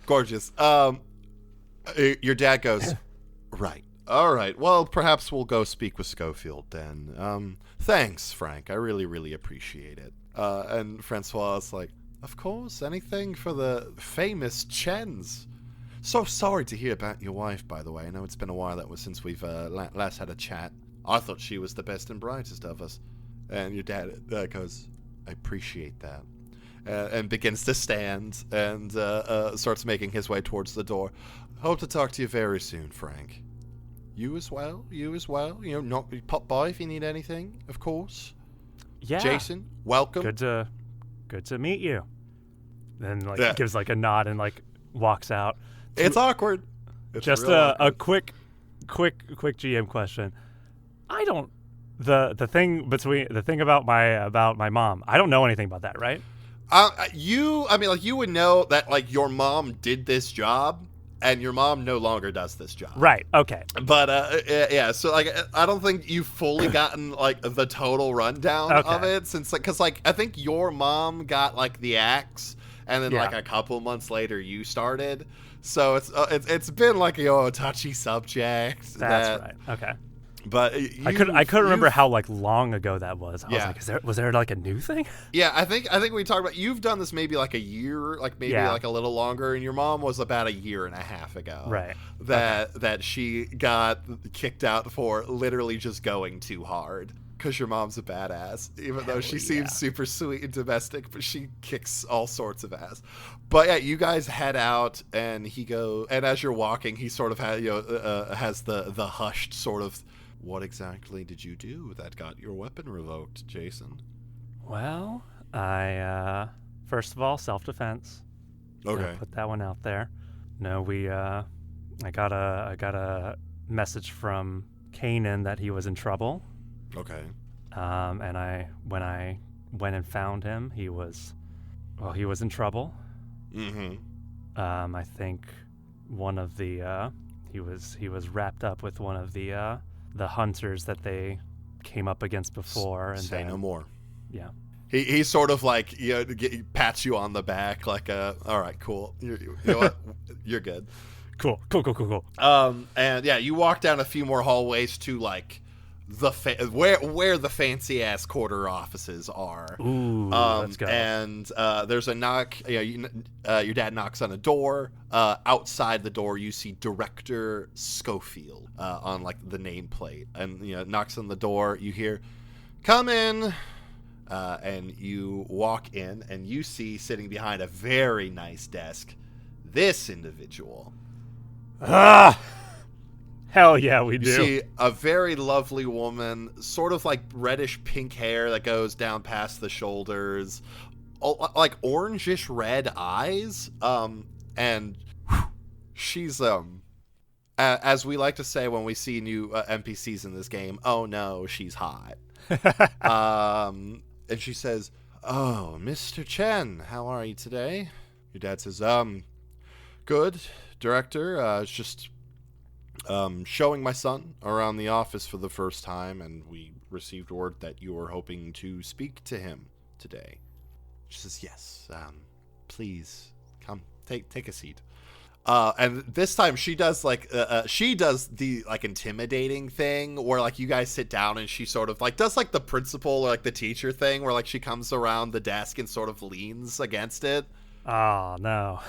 A: Gorgeous. Your dad goes, right. All right. Well, perhaps we'll go speak with Schofield then. Thanks, Frank. I really, really appreciate it. And Francois is like, of course, anything for the famous Chens. So sorry to hear about your wife, by the way. I know it's been a while since we've last had a chat. I thought she was the best and brightest of us. And your dad goes, I appreciate that. And begins to stand and starts making his way towards the door. Hope to talk to you very soon, Frank. You as well. Pop by if you need anything, of course.
C: Yeah.
A: Jason, welcome.
C: Good to meet you. Then gives like a nod and like walks out.
A: It's awkward. It's
C: just a quick GM question. I don't the thing about my mom. I don't know anything about that, right?
A: You would know that like your mom did this job and your mom no longer does this job.
C: Right. Okay.
A: But yeah, so like I don't think you've fully gotten like the total rundown of it, since like, cuz like I think your mom got like the axe and then
C: Yeah.
A: like a couple months later you started. So it's been like a touchy subject.
C: That's right. Okay.
A: But
C: I couldn't remember how like long ago that was. I was like, was there like a new thing?
A: Yeah, I think we talked about, you've done this maybe like a year, like maybe like a little longer, and your mom was about a year and a half ago.
C: Right.
A: That she got kicked out for literally just going too hard. Because your mom's a badass, even though she seems super sweet and domestic, but she kicks all sorts of ass. But yeah, you guys head out, and and as you're walking, he sort of has the hushed sort of, what exactly did you do that got your weapon revoked, Jason?
C: Well, I first of all, self-defense.
A: Okay.
C: Put that one out there. No, I got a message from Kanan that he was in trouble.
A: Okay.
C: And when I went and found him, he was in trouble.
A: Mm-hmm.
C: I think one of the he was wrapped up with one of the hunters that they came up against before. And
A: Say no more.
C: Yeah.
A: He sort of like pats you on the back like all right, cool. You know what? You're good.
C: Cool.
A: And yeah, you walk down a few more hallways to like where the fancy ass quarter offices are.
C: Ooh, let's go.
A: And there's a knock. Your dad knocks on a door. Outside the door, you see Director Schofield on like the nameplate, and knocks on the door. You hear, "Come in," and you walk in, and you see sitting behind a very nice desk this individual.
C: Hell yeah, we do.
A: You see a very lovely woman, sort of like reddish pink hair that goes down past the shoulders, like orangish red eyes, and she's as we like to say when we see new NPCs in this game, oh no, she's hot. And she says, "Oh, Mr. Chen, how are you today?" Your dad says, "Good, Director. It's just showing my son around the office for the first time, and we received word that you were hoping to speak to him today." She says, "Yes, please come, take a seat." And this time she does the like intimidating thing where like you guys sit down, and she sort of like does like the principal or like the teacher thing where like she comes around the desk and sort of leans against it.
C: Oh no.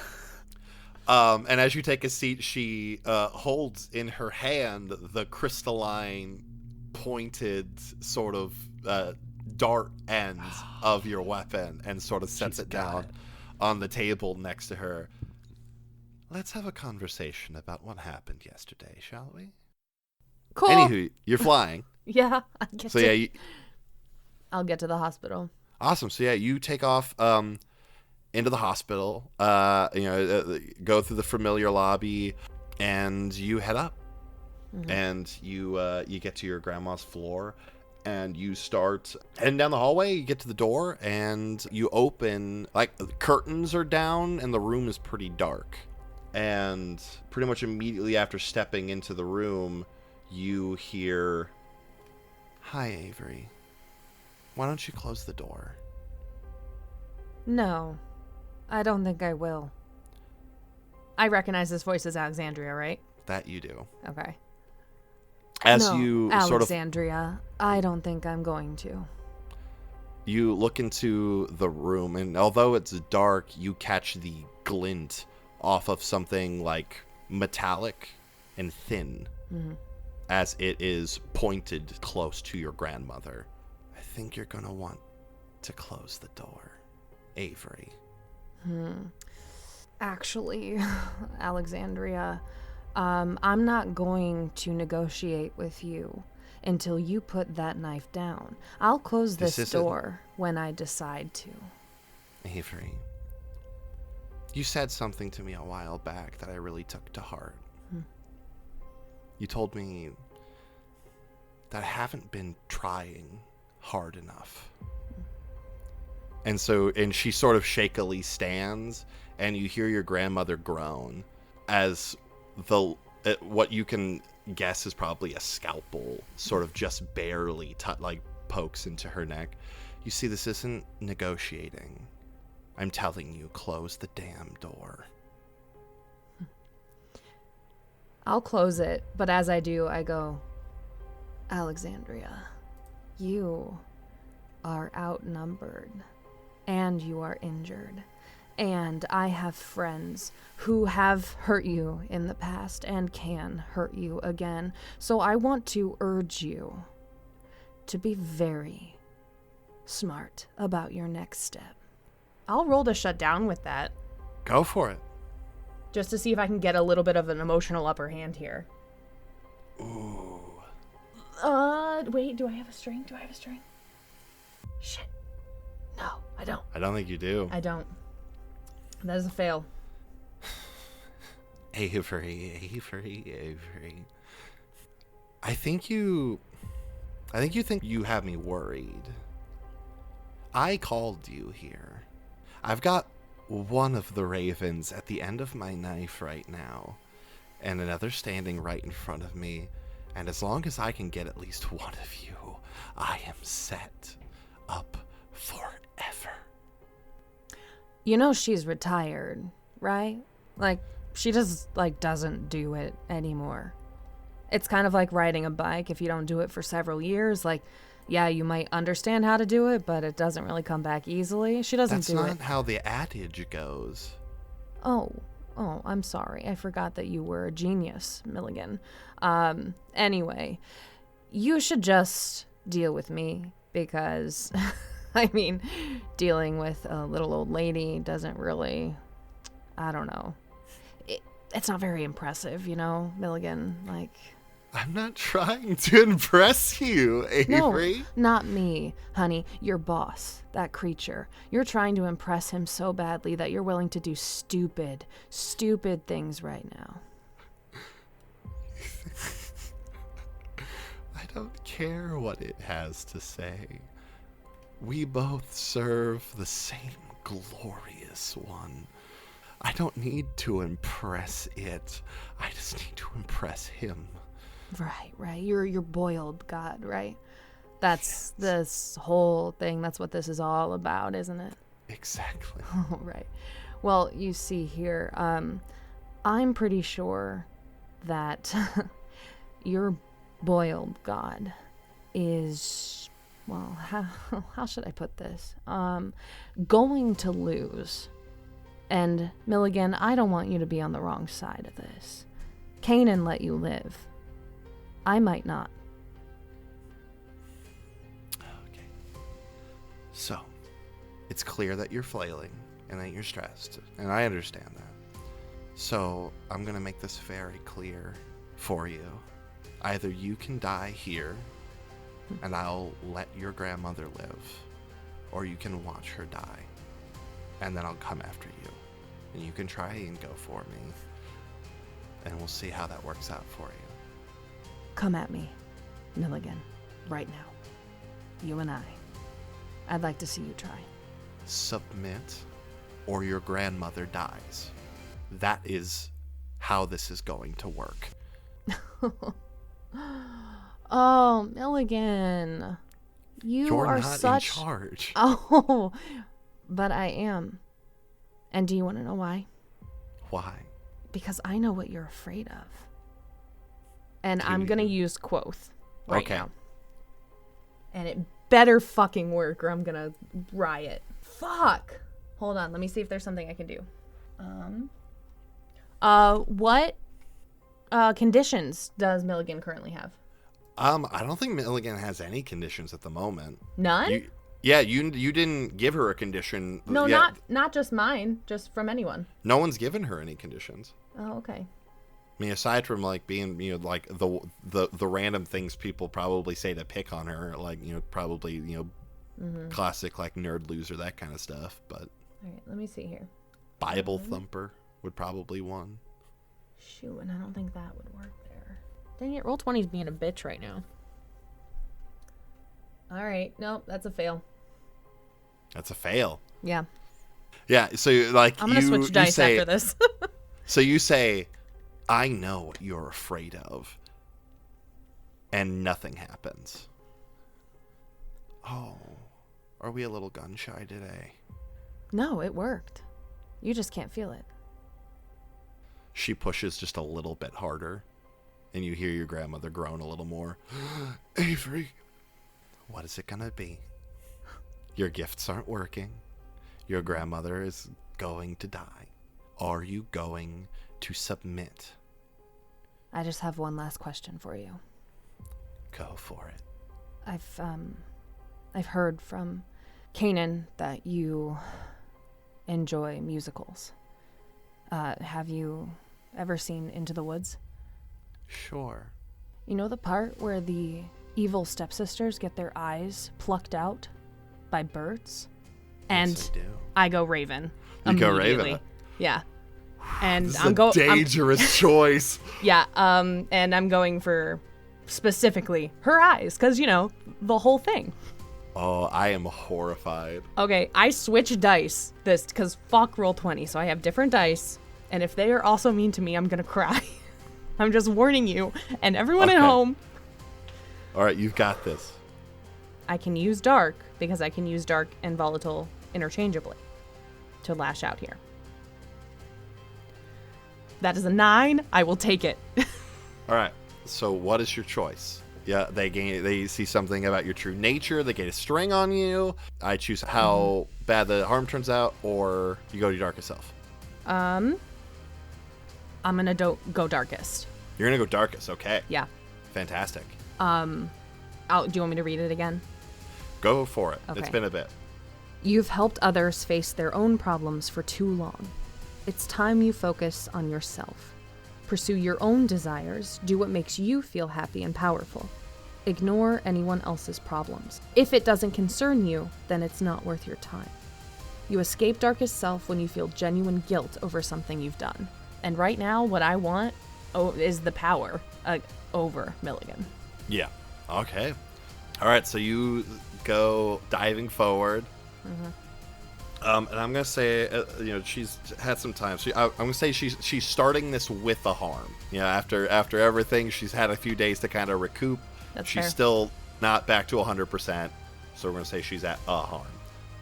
A: And as you take a seat, she holds in her hand the crystalline, pointed, sort of dart end of your weapon and sort of sets it down on the table next to her. "Let's have a conversation about what happened yesterday, shall we?"
B: Cool.
A: Anywho, you're flying.
B: Yeah.
A: I'll
B: get to the hospital.
A: Awesome. So yeah, you take off into the hospital, go through the familiar lobby, and you head up. Mm-hmm. And you get to your grandma's floor, and you start heading down the hallway. You get to the door, and you open, like, the curtains are down, and the room is pretty dark. And pretty much immediately after stepping into the room, you hear, "Hi, Avery. Why don't you close the door?"
B: No, I don't think I will. I recognize this voice as Alexandria, right?
A: That you do.
B: Okay.
A: You
B: Alexandria, I don't think I'm going to.
A: You look into the room, and although it's dark, you catch the glint off of something like metallic and thin, as it is pointed close to your grandmother. "I think you're gonna want to close the door, Avery."
B: Actually, Alexandria, I'm not going to negotiate with you until you put that knife down. I'll close this door when I decide to.
A: Avery, you said something to me a while back that I really took to heart. You told me that I haven't been trying hard enough. And she sort of shakily stands, and you hear your grandmother groan as what you can guess is probably a scalpel sort of just barely pokes into her neck. "You see, this isn't negotiating. I'm telling you, close the damn door.
B: I'll close it, but as I do, I go, Alexandria, you are outnumbered, and you are injured, and I have friends who have hurt you in the past and can hurt you again, so I want to urge you to be very smart about your next step. I'll roll to shut down with that,
A: Go for it.
B: just to see if I can get a little bit of an emotional upper hand here.
A: Ooh.
B: Wait, do I have a string? Shit. No, I don't.
A: I don't think you do.
B: I don't. That is a fail.
A: Avery. I think you think you have me worried. I called you here. I've got one of the ravens at the end of my knife right now, and another standing right in front of me, and as long as I can get at least one of you, I am set up forever.
B: You know she's retired, right? Like, she just, doesn't do it anymore. It's kind of like riding a bike. If you don't do it for several years, yeah, you might understand how to do it, but it doesn't really come back easily. She doesn't do it.
A: That's not how the adage goes.
B: Oh, I'm sorry. I forgot that you were a genius, Milligan. Anyway, you should just deal with me because, dealing with a little old lady doesn't really, I don't know. It's not very impressive, Milligan,
A: I'm not trying to impress you, Avery.
B: No, not me, honey. Your boss, that creature. You're trying to impress him so badly that you're willing to do stupid things right now.
A: I don't care what it has to say. We both serve the same glorious one. I don't need to impress it. I just need to impress him.
B: Right. You're boiled God, right? That's this whole thing. That's what this is all about, isn't it?
A: Exactly.
B: Oh, right. Well, you see here, I'm pretty sure that your boiled God is, well, how should I put this? Going to lose. And Milligan, I don't want you to be on the wrong side of this. Kanan let you live. I might not.
A: Okay. So, it's clear that you're flailing and that you're stressed, and I understand that. So, I'm going to make this very clear for you. Either you can die here, and I'll let your grandmother live, or you can watch her die, and then I'll come after you. And you can try and go for me, and we'll see how that works out for you.
B: Come at me, Milligan, right now. You and I. I'd like to see you try.
A: Submit, or your grandmother dies. That is how this is going to work.
B: Oh, Milligan.
A: You're
B: are
A: not
B: such...
A: in charge.
B: Oh, but I am. And do you want to know why?
A: Why?
B: Because I know what you're afraid of. And I'm
A: you?
B: going to use quoth right
A: Okay.
B: now. And it better fucking work or I'm going to riot. Fuck. Hold on. Let me see if there's something I can do. What conditions does Milligan currently have?
A: I don't think Milligan has any conditions at the moment.
B: None?
A: You didn't give her a condition.
B: No,
A: yet.
B: not just mine, just from anyone.
A: No one's given her any conditions.
B: Oh, okay.
A: I mean, aside from being the random things people probably say to pick on her, probably classic nerd loser, that kind of stuff. But
B: All right, let me see here.
A: Bible thumper would probably one.
B: Shoot, and I don't think that would work there. Dang it, Roll20's being a bitch right now. All right, nope, that's a fail.
A: That's a fail.
B: Yeah.
A: Yeah, so
B: I'm gonna switch dice after this.
A: So you say, I know what you're afraid of, and nothing happens. Oh, are we a little gun shy today?
B: No, it worked. You just can't feel it.
A: She pushes just a little bit harder, and you hear your grandmother groan a little more. Avery, what is it gonna be? Your gifts aren't working. Your grandmother is going to die. Are you going to submit?
B: I just have one last question for you.
A: Go for it.
B: I've heard from Kanan that you enjoy musicals. Have you ever seen Into the Woods?
A: Sure.
B: You know the part where the evil stepsisters get their eyes plucked out by birds? And
A: Yes, I do.
B: I go Raven.
A: You go
B: immediately.
A: Raven?
B: Yeah. And
A: This is
B: I'm going
A: dangerous choice.
B: Yeah, and I'm going for specifically her eyes, because, you know, the whole thing.
A: Oh, I am horrified.
B: Okay, I switch dice this, because fuck Roll20, so I have different dice, and if they are also mean to me, I'm gonna cry. I'm just warning you, and everyone at
A: Okay.
B: home.
A: All right, you've got this.
B: I can use dark, because I can use dark and volatile interchangeably to lash out here. That is a 9. I will take it.
A: All right. So what is your choice? Yeah, they see something about your true nature. They get a string on you. I choose how bad the harm turns out, or you go to your darkest self.
B: I'm gonna go darkest.
A: You're gonna go darkest. Okay.
B: Yeah.
A: Fantastic.
B: Do you want me to read it again?
A: Go for it.
B: Okay.
A: It's been a bit.
B: You've helped others face their own problems for too long. It's time you focus on yourself. Pursue your own desires, do what makes you feel happy and powerful. Ignore anyone else's problems. If it doesn't concern you, then it's not worth your time. You escape darkest self when you feel genuine guilt over something you've done. And right now, what I want is the power over Milligan.
A: Yeah. Okay. All right. So you go diving forward. And I'm gonna say, she's had some time. So I'm gonna say she's starting this with a harm. After everything, she's had a few days to kind of recoup.
B: That's
A: she's
B: fair.
A: still not back to 100%. So we're gonna say she's at a harm.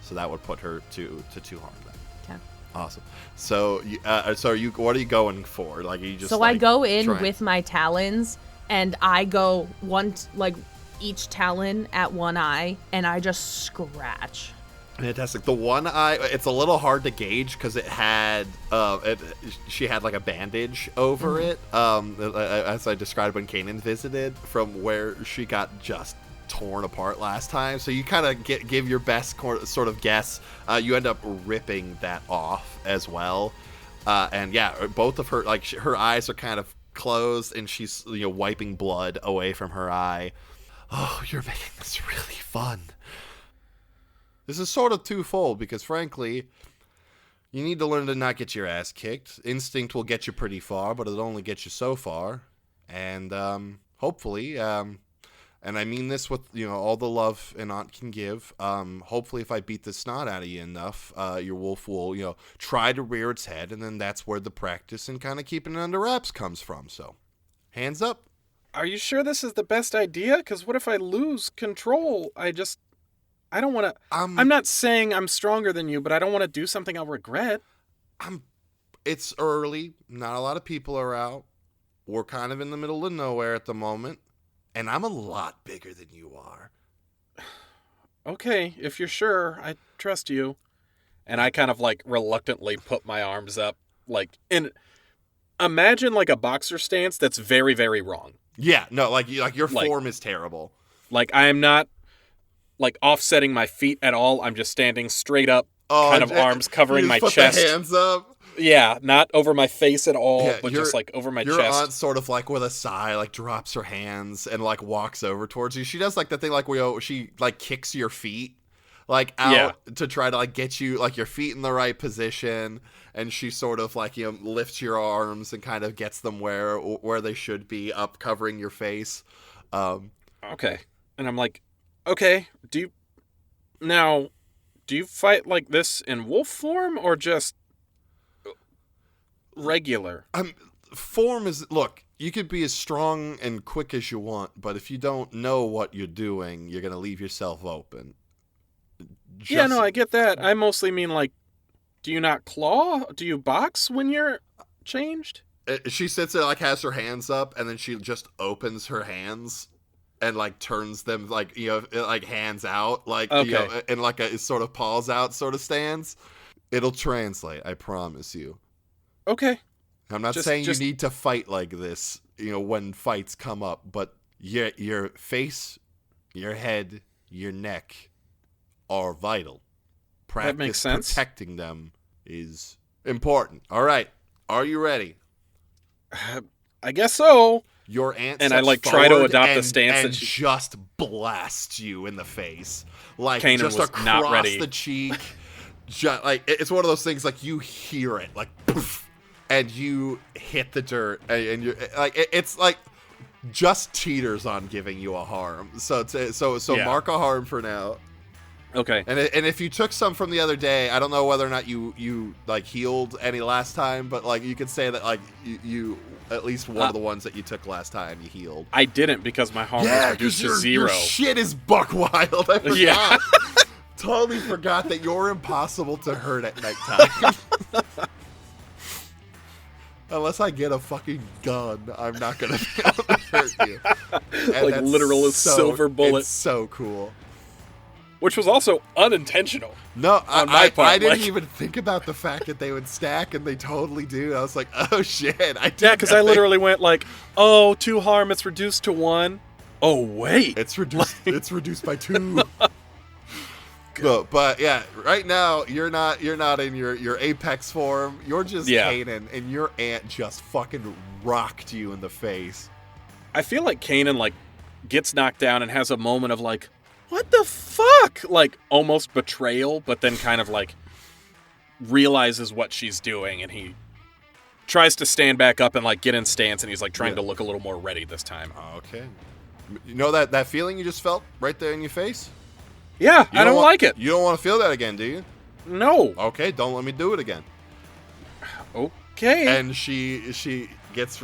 A: So that would put her to 2 harm then.
B: Okay.
A: Awesome. So what are you going for? Like, you just
B: So I go in
A: trying-
B: with my talons, and I go each talon at one eye, and I just scratch.
A: Fantastic. The one eye, it's a little hard to gauge because it had, she had like a bandage over it, as I described when Kanan visited, from where she got just torn apart last time. So you kind of give your best sort of guess. You end up ripping that off as well. And yeah, both of her, her eyes are kind of closed, and she's, wiping blood away from her eye. Oh, you're making this really fun. This is sort of twofold because, frankly, you need to learn to not get your ass kicked. Instinct will get you pretty far, but it'll only get you so far. And hopefully, and I mean this with all the love an aunt can give. Hopefully, if I beat the snot out of you enough, your wolf will try to rear its head, and then that's where the practice and kind of keeping it under wraps comes from. So, hands up.
F: Are you sure this is the best idea? Because what if I lose control? I don't want to. I'm not saying I'm stronger than you, but I don't want to do something I'll regret.
A: It's early. Not a lot of people are out. We're kind of in the middle of nowhere at the moment. And I'm a lot bigger than you are.
F: Okay, if you're sure, I trust you. And I kind of reluctantly put my arms up, imagine a boxer stance that's very, very wrong.
A: Yeah, no, your form is terrible.
F: I am not offsetting my feet at all. I'm just standing straight up, arms covering my
A: put
F: chest.
A: The hands up.
F: Yeah, not over my face at all,
A: Yeah,
F: but just over my
A: your
F: chest.
A: aunt sort of with a sigh, drops her hands and walks over towards you. She does the thing where she kicks your feet out to try to get you your feet in the right position, and she sort of lifts your arms and kind of gets them where they should be, up covering your face.
F: Okay, and I'm okay, do you fight like this in wolf form or just regular?
A: Form is, look, you could be as strong and quick as you want, but if you don't know what you're doing, you're going to leave yourself open.
F: Yeah, no, I get that. I mostly mean Do you not claw? Do you box when you're changed?
A: She sits there, like, has her hands up, and then she just opens her hands and, like, turns them, like, like, hands out, like,
F: okay.
A: in, like, a sort of paws out sort of stance. It'll translate, I promise you.
F: Okay.
A: I'm not saying you need to fight like this, when fights come up, but your face, your head, your neck are vital. Practice
F: that makes sense.
A: Protecting them is important. All right. Are you ready?
F: I guess so.
A: Your aunt
F: and I try to adopt the stance
A: and just blasts you in the face, like
F: Kanan
A: just
F: was
A: across
F: not ready.
A: the cheek. Like it's one of those things, like you hear it, like poof, and you hit the dirt, and you're like it's like just teeters on giving you a harm. So
F: Yeah.
A: mark a harm for now.
F: Okay.
A: And if you took some from the other day, I don't know whether or not you like healed any last time, but like you could say that like you at least one of the ones that you took last time you healed.
F: I didn't because my harm was reduced to 0.
A: Your shit is buck wild. I forgot.
F: Yeah.
A: Totally forgot that you're impossible to hurt at nighttime. Unless I get a fucking gun, I'm not gonna be able to hurt you. And
F: like literal silver bullet.
A: It's so cool.
F: Which was also unintentional.
A: No,
F: I
A: didn't even think about the fact that they would stack, and they totally do. I was like, oh shit.
F: Yeah, because I literally went like, 2 harm, it's reduced to 1. Oh, wait.
A: It's reduced. It's reduced by 2. But yeah, right now you're not in your apex form. You're just Kanan, and your aunt just fucking rocked you in the face.
F: I feel like Kanan like gets knocked down and has a moment of like, what the fuck? Like almost betrayal, but then kind of like realizes what she's doing, and he tries to stand back up and like get in stance, and he's like trying to look a little more ready this time.
A: Okay. You know that feeling you just felt right there in your face?
F: Yeah, I don't like it.
A: You don't want to feel that again, do you?
F: No.
A: Okay, don't let me do it again.
F: Okay.
A: And she gets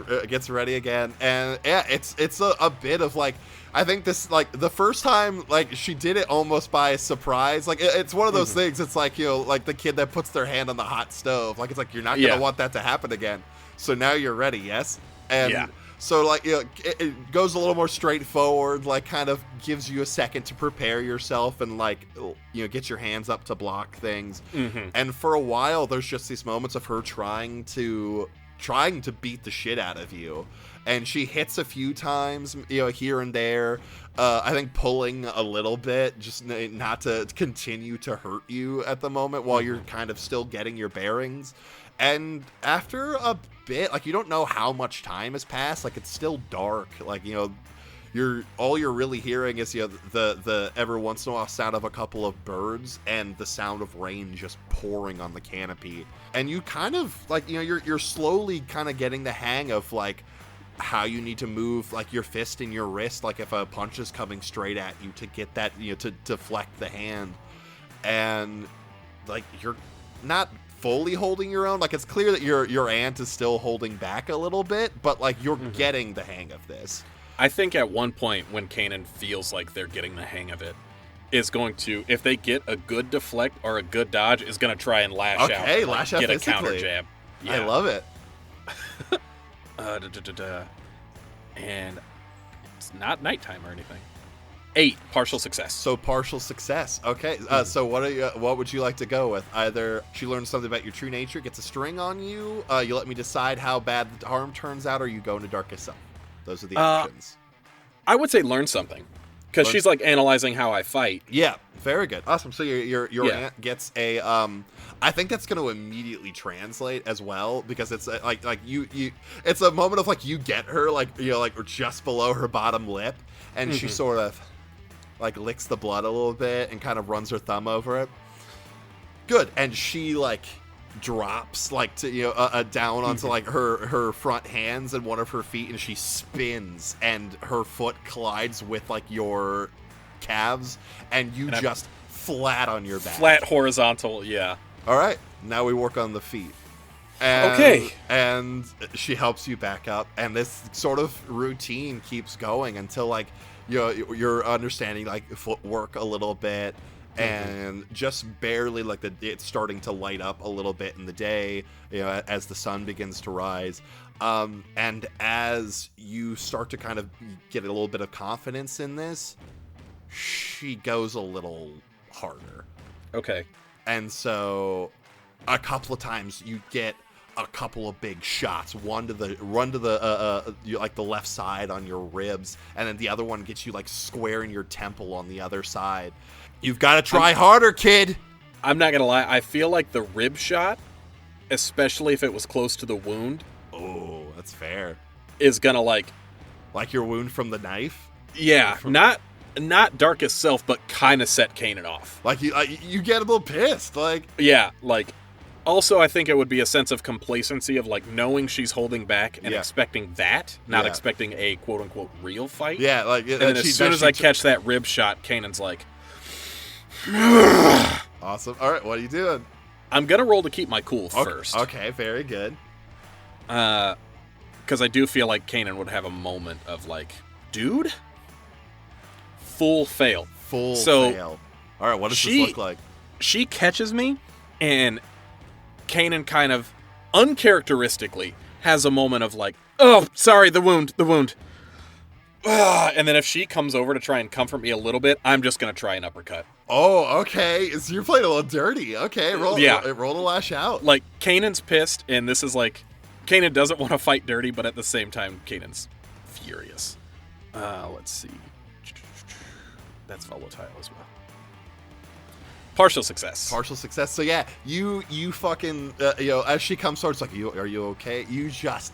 A: ready again, and yeah, it's a bit of like, I think this, like the first time, like she did it almost by surprise. Like it's one of those things. It's like, like the kid that puts their hand on the hot stove. Like it's like you're not gonna want that to happen again. So now you're ready, yes? And so like it goes a little more straightforward. Like kind of gives you a second to prepare yourself and like get your hands up to block things. Mm-hmm. And for a while, there's just these moments of her trying to beat the shit out of you. And she hits a few times, here and there. I think pulling a little bit, just not to continue to hurt you at the moment while you're kind of still getting your bearings. And after a bit, like you don't know how much time has passed. Like it's still dark. Like all you're really hearing is the every once in a while sound of a couple of birds and the sound of rain just pouring on the canopy. And you kind of like you're slowly kind of getting the hang of like how you need to move like your fist and your wrist, like if a punch is coming straight at you, to get that to deflect the hand. And like you're not fully holding your own. Like it's clear that your aunt is still holding back a little bit, but like you're getting the hang of this.
F: I think at one point when Kanan feels like they're getting the hang of it, is going to, if they get a good deflect or a good dodge, is going to try and lash out.
A: Okay, lash out
F: get
A: physically.
F: A counter jab.
A: Yeah. I love it.
F: And it's not nighttime or anything. 8, partial success.
A: So partial success. Okay. So what would you like to go with? Either she learns something about your true nature, gets a string on you, you let me decide how bad the harm turns out, or you go into darkest self. Those are the options.
F: I would say learn something. Because she's like analyzing how I fight.
A: Yeah, very good. Awesome. So your aunt gets a I think that's going to immediately translate as well, because it's like you it's a moment of like you get her like like just below her bottom lip, and she sort of like licks the blood a little bit and kind of runs her thumb over it. Good. And she like drops like to down onto like her front hands and one of her feet, and she spins and her foot collides with like your calves, and you just flat on your back.
F: Flat horizontal, yeah.
A: All right, now we work on the feet. And,
F: okay.
A: And she helps you back up, and this sort of routine keeps going until like you're understanding like footwork a little bit. and just barely like it's starting to light up a little bit in the day, as the sun begins to rise. And as you start to kind of get a little bit of confidence in this, she goes a little harder.
F: Okay.
A: And so a couple of times you get a couple of big shots, one to the like the left side on your ribs, and then the other one gets you like square in your temple on the other side. You've got to try harder, kid.
F: I'm not gonna lie, I feel like the rib shot, especially if it was close to the wound,
A: that's fair,
F: is gonna like
A: your wound from the knife.
F: Yeah, not darkest self, but kind of set Kanan off.
A: Like you get a little pissed, like.
F: Yeah, like. Also, I think it would be a sense of complacency of like knowing she's holding back and expecting that, not expecting a quote unquote real fight.
A: Yeah, like.
F: And then as soon as I catch that rib shot, Kanan's like,
A: awesome. All right, what are you doing?
F: I'm gonna roll to keep my cool first.
A: Okay, very good.
F: Because I do feel like Kanan would have a moment of like, dude, full fail.
A: Fail. All right, what does this look like?
F: She catches me, and Kanan kind of uncharacteristically has a moment of like, oh, sorry, the wound. And then if she comes over to try and comfort me a little bit, I'm just going to try an uppercut.
A: Oh, okay. So you're playing a little dirty. Okay, roll to lash out.
F: Like, Kanan's pissed, and this is like, Kanan doesn't want to fight dirty, but at the same time, Kanan's furious. Let's see. That's volatile as well. Partial success.
A: So yeah, you fucking as she comes towards, like, are you okay? You just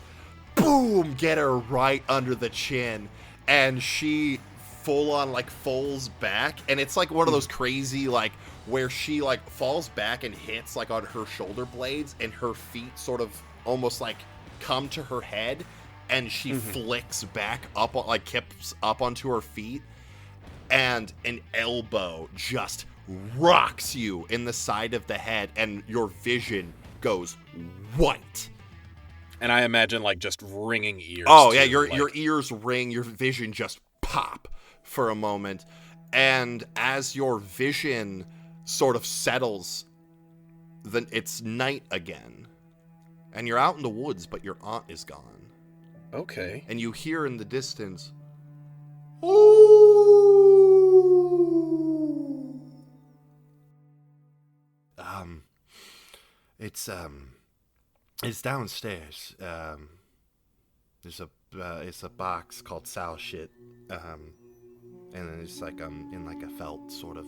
A: boom, get her right under the chin, and she full on like falls back, and it's like one of those crazy like where she like falls back and hits like on her shoulder blades, and her feet sort of almost like come to her head, and she flicks back up, like kips up onto her feet, and an elbow just rocks you in the side of the head, and your vision goes white.
F: And I imagine like just ringing ears.
A: Oh yeah, your ears ring, your vision just pop for a moment, and as your vision sort of settles, then it's night again, and you're out in the woods, but your aunt is gone.
F: Okay.
A: And you hear in the distance, it's downstairs. It's a box called Sal shit, and then it's like in like a felt sort of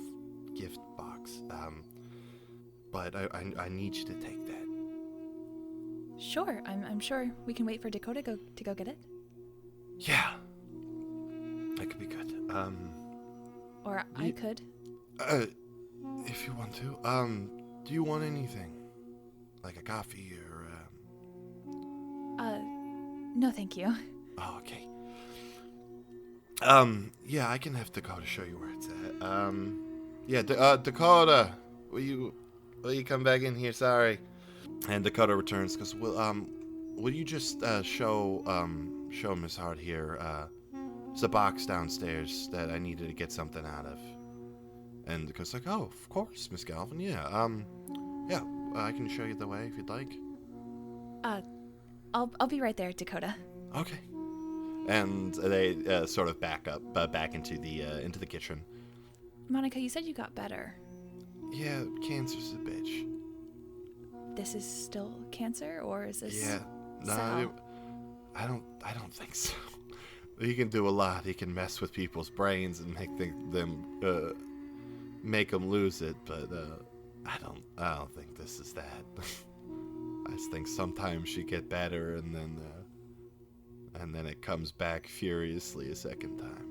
A: gift box. But I need you to take that.
G: Sure, I'm sure we can wait for Dakota to go get it.
A: Yeah, that could be good.
G: Or I could.
A: If you want to. Do you want anything? Like a coffee or
G: No, thank you.
A: Oh, okay. Yeah, I can have Dakota show you where it's at. Dakota, will you come back in here? Sorry. And Dakota returns, because will you just show Miss Hart here? There's a box downstairs that I needed to get something out of. And Dakota's like, oh, of course, Miss Galvin. Yeah. I can show you the way if you'd like.
G: I'll be right there, Dakota.
A: Okay. And they sort of back into the kitchen.
G: Monica, you said you got better.
A: Yeah, cancer's a bitch.
G: This is still cancer, or is this?
A: Yeah, no,
G: Sal?
A: I don't think so. He can do a lot. He can mess with people's brains and make them lose it. But I don't think this is that. I just think sometimes she get better, and then it comes back furiously a second time.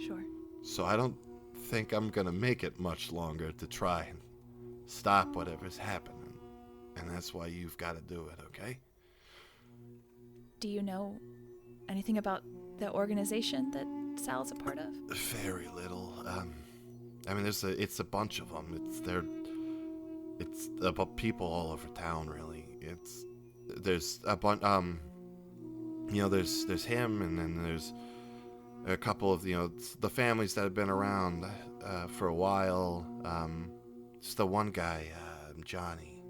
G: Sure.
A: So I don't think I'm gonna make it much longer to try and stop whatever's happening. And that's why you've got to do it, okay?
G: Do you know anything about the organization that Sal's a part of?
A: Very little. I mean, it's a bunch of them. It's about people all over town, really. There's a bunch. There's him, and then a couple of, the families that have been around for a while. Just the one guy, Johnny,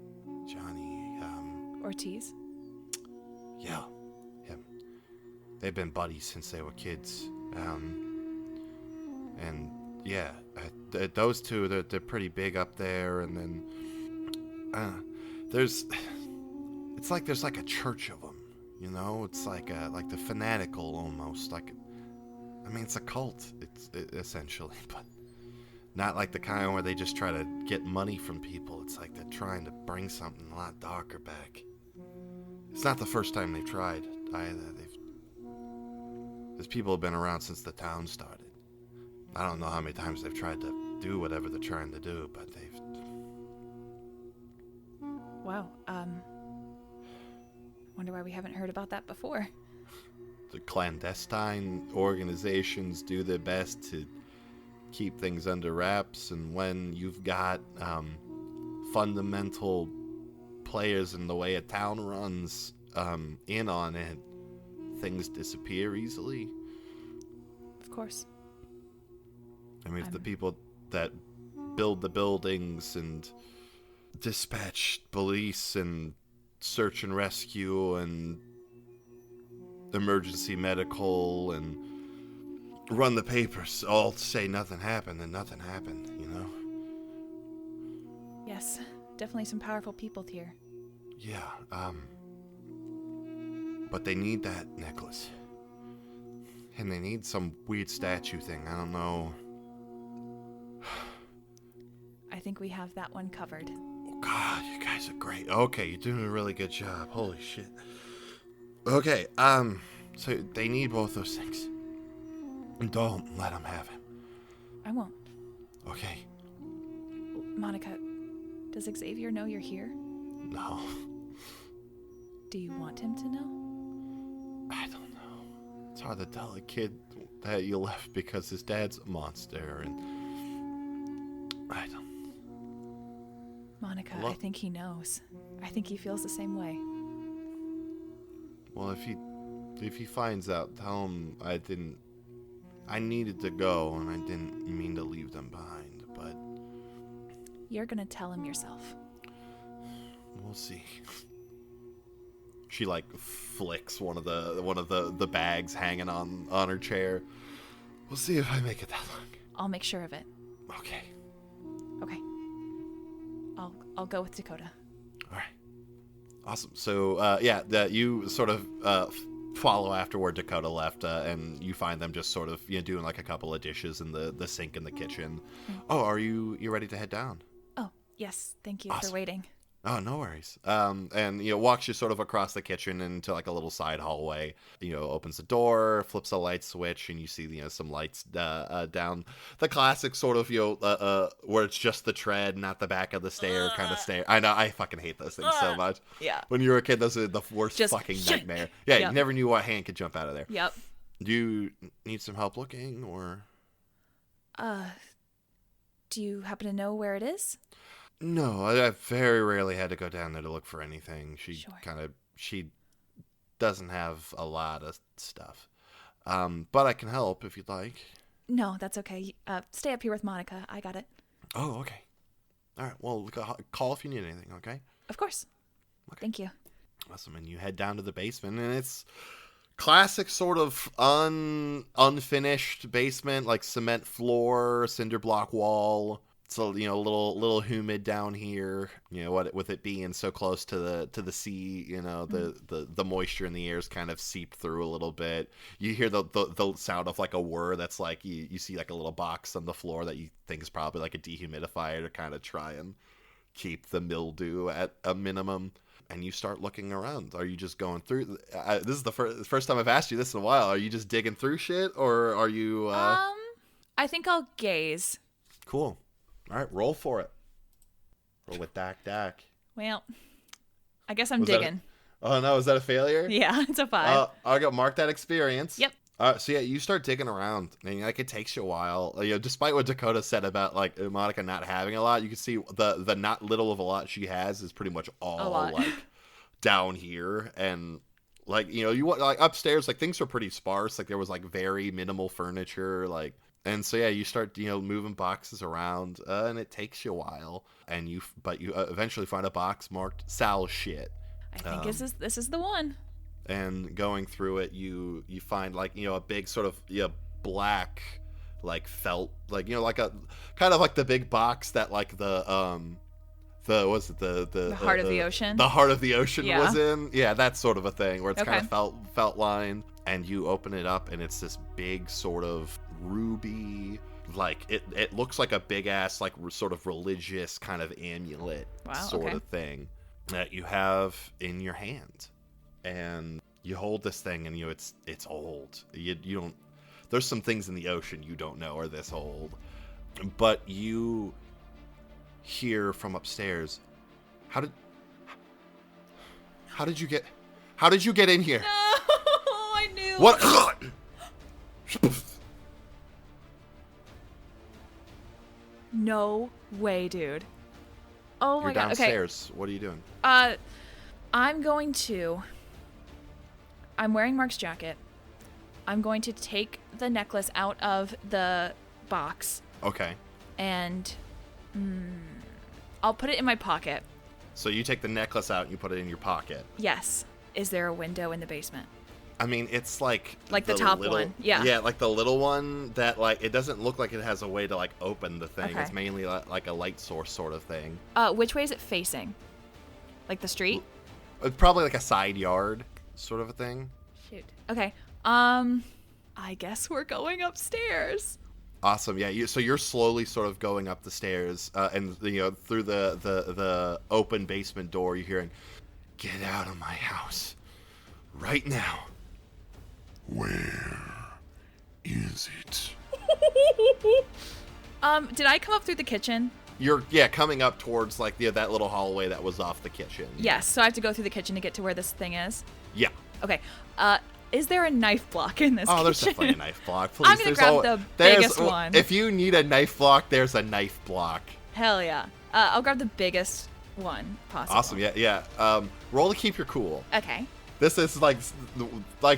G: Ortiz?
A: yeah, him. They've been buddies since they were kids. And yeah, those two, they're pretty big up there. And then there's like a church of them, It's like the fanatical almost. It's a cult, essentially, but not like the kind where they just try to get money from people. It's like they're trying to bring something a lot darker back. It's not the first time they've tried either. These people have been around since the town started. I don't know how many times they've tried to do whatever they're trying to do, but they've...
G: Wow, wonder why we haven't heard about that before.
A: The clandestine organizations do their best to keep things under wraps, and when you've got fundamental players in the way a town runs in on it, things disappear easily.
G: Of course.
A: If the people that build the buildings and dispatch police and search and rescue and emergency medical and run the papers all say nothing happened, then nothing happened,
G: Yes, definitely some powerful people here.
A: Yeah, but they need that necklace. And they need some weird statue thing, I don't know.
G: I think we have that one covered.
A: Oh God, you guys are great. Okay, you're doing a really good job. Holy shit. Okay, so they need both those things. And don't let them have him.
G: I won't.
A: Okay.
G: Monica, does Xavier know you're here?
A: No.
G: Do you want him to know?
A: I don't know. It's hard to tell a kid that you left because his dad's a monster, and I don't.
G: Monica, I think he knows. I think he feels the same way.
A: Well, if he finds out, tell him I needed to go, and I didn't mean to leave them behind, but...
G: You're gonna tell him yourself.
A: We'll see. She flicks one of the bags hanging on her chair. We'll see if I make it that long.
G: I'll make sure of it.
A: Okay.
G: Okay. I'll go with Dakota.
A: All right. Awesome. So you sort of follow after where Dakota left, and you find them just sort of doing a couple of dishes in the sink in the kitchen. Oh, are you ready to head down?
G: Oh yes, thank you
A: Awesome.
G: for waiting.
A: Oh, no worries. And walks you sort of across the kitchen into a little side hallway. Opens the door, flips a light switch, and you see some lights down the classic sort of where it's just the tread, not the back of the stair kind of stair. I know, I fucking hate those things so much.
G: Yeah.
A: When you were a kid, those are the worst
G: Just
A: fucking nightmare. Yeah,
G: Yep.
A: You never knew what hand could jump out of there.
G: Yep.
A: Do you need some help looking, or?
G: Do you happen to know where it is?
A: No, I very rarely had to go down there to look for anything. She doesn't have a lot of stuff. But I can help if you'd like.
G: No, that's okay. Stay up here with Monica. I got it.
A: Oh, okay. All right, well, call if you need anything, okay?
G: Of course.
A: Okay.
G: Thank you.
A: Awesome, and you head down to the basement, and it's classic sort of unfinished basement, cement floor, cinder block wall. It's a little humid down here. With it being so close to the sea, the moisture in the air is kind of seeped through a little bit. You hear the sound of a whir that's you see a little box on the floor that you think is probably a dehumidifier to kind of try and keep the mildew at a minimum. And you start looking around. Are you just going through? This is the first time I've asked you this in a while. Are you just digging through shit, or are you?
G: I think I'll gaze.
A: Cool. All right, roll for it. Roll with Dak.
G: Well, I guess I'm
A: Was
G: digging.
A: Oh no, is that a failure?
G: Yeah, it's a 5.
A: I'll go mark that experience.
G: Yep.
A: So yeah, you start digging around, and it takes you a while. Despite what Dakota said about Monica not having a lot, you can see the not little of a lot she has is pretty much all
G: A lot.
A: down here, and Like, you want, like, upstairs, like, things are pretty sparse. Like, there was, like, very minimal furniture, like, and so, yeah, you start, moving boxes around, and it takes you a while, and you eventually find a box marked Sal shit.
G: I think this is the one.
A: And going through it, you find, like, a big sort of, black, like, felt, like, like a, kind of like the big box that, like, the
G: heart of the ocean.
A: The heart of the ocean
G: Yeah.
A: was in. Yeah, that sort of a thing where it's
G: Okay.
A: kind of felt lined, and you open it up and it's this big sort of ruby, like it looks like a big ass like sort of religious kind of amulet sort of thing that you have in your hand, and you hold this thing and it's old. You don't. There's some things in the ocean you don't know are this old, but you hear from upstairs, how did you get in here?
G: No, I knew.
A: What?
G: No way, dude. Oh my
A: You're
G: god.
A: downstairs. What are you doing?
G: Okay. I'm wearing Mark's jacket. I'm going to take the necklace out of the box.
A: Okay.
G: And I'll put it in my pocket.
A: So you take the necklace out and you put it in your pocket.
G: Yes. Is there a window in the basement?
A: I mean, it's like
G: the top one. Yeah.
A: Yeah, like the little one that, like, it doesn't look like it has a way to, like, open the thing.
G: Okay.
A: It's mainly like a light source sort of thing.
G: Which way is it facing? Like the street?
A: It's probably like a side yard sort of a thing.
G: Shoot. Okay. I guess we're going upstairs.
A: Awesome. Yeah. So you're slowly sort of going up the stairs, and through the open basement door, you're hearing, "Get out of my house, right now."
H: Where is it?
G: Did I come up through the kitchen?
A: You're coming up towards like that little hallway that was off the kitchen.
G: Yes. So I have to go through the kitchen to get to where this thing is.
A: Yeah.
G: Okay. Is there a knife block in this kitchen?
A: Oh, there's definitely a knife block. Please.
G: I'm gonna grab the biggest one.
A: If you need a knife block, there's a knife block.
G: Hell yeah. I'll grab the biggest one possible.
A: Awesome. Yeah. Roll to keep your cool.
G: Okay.
A: This is like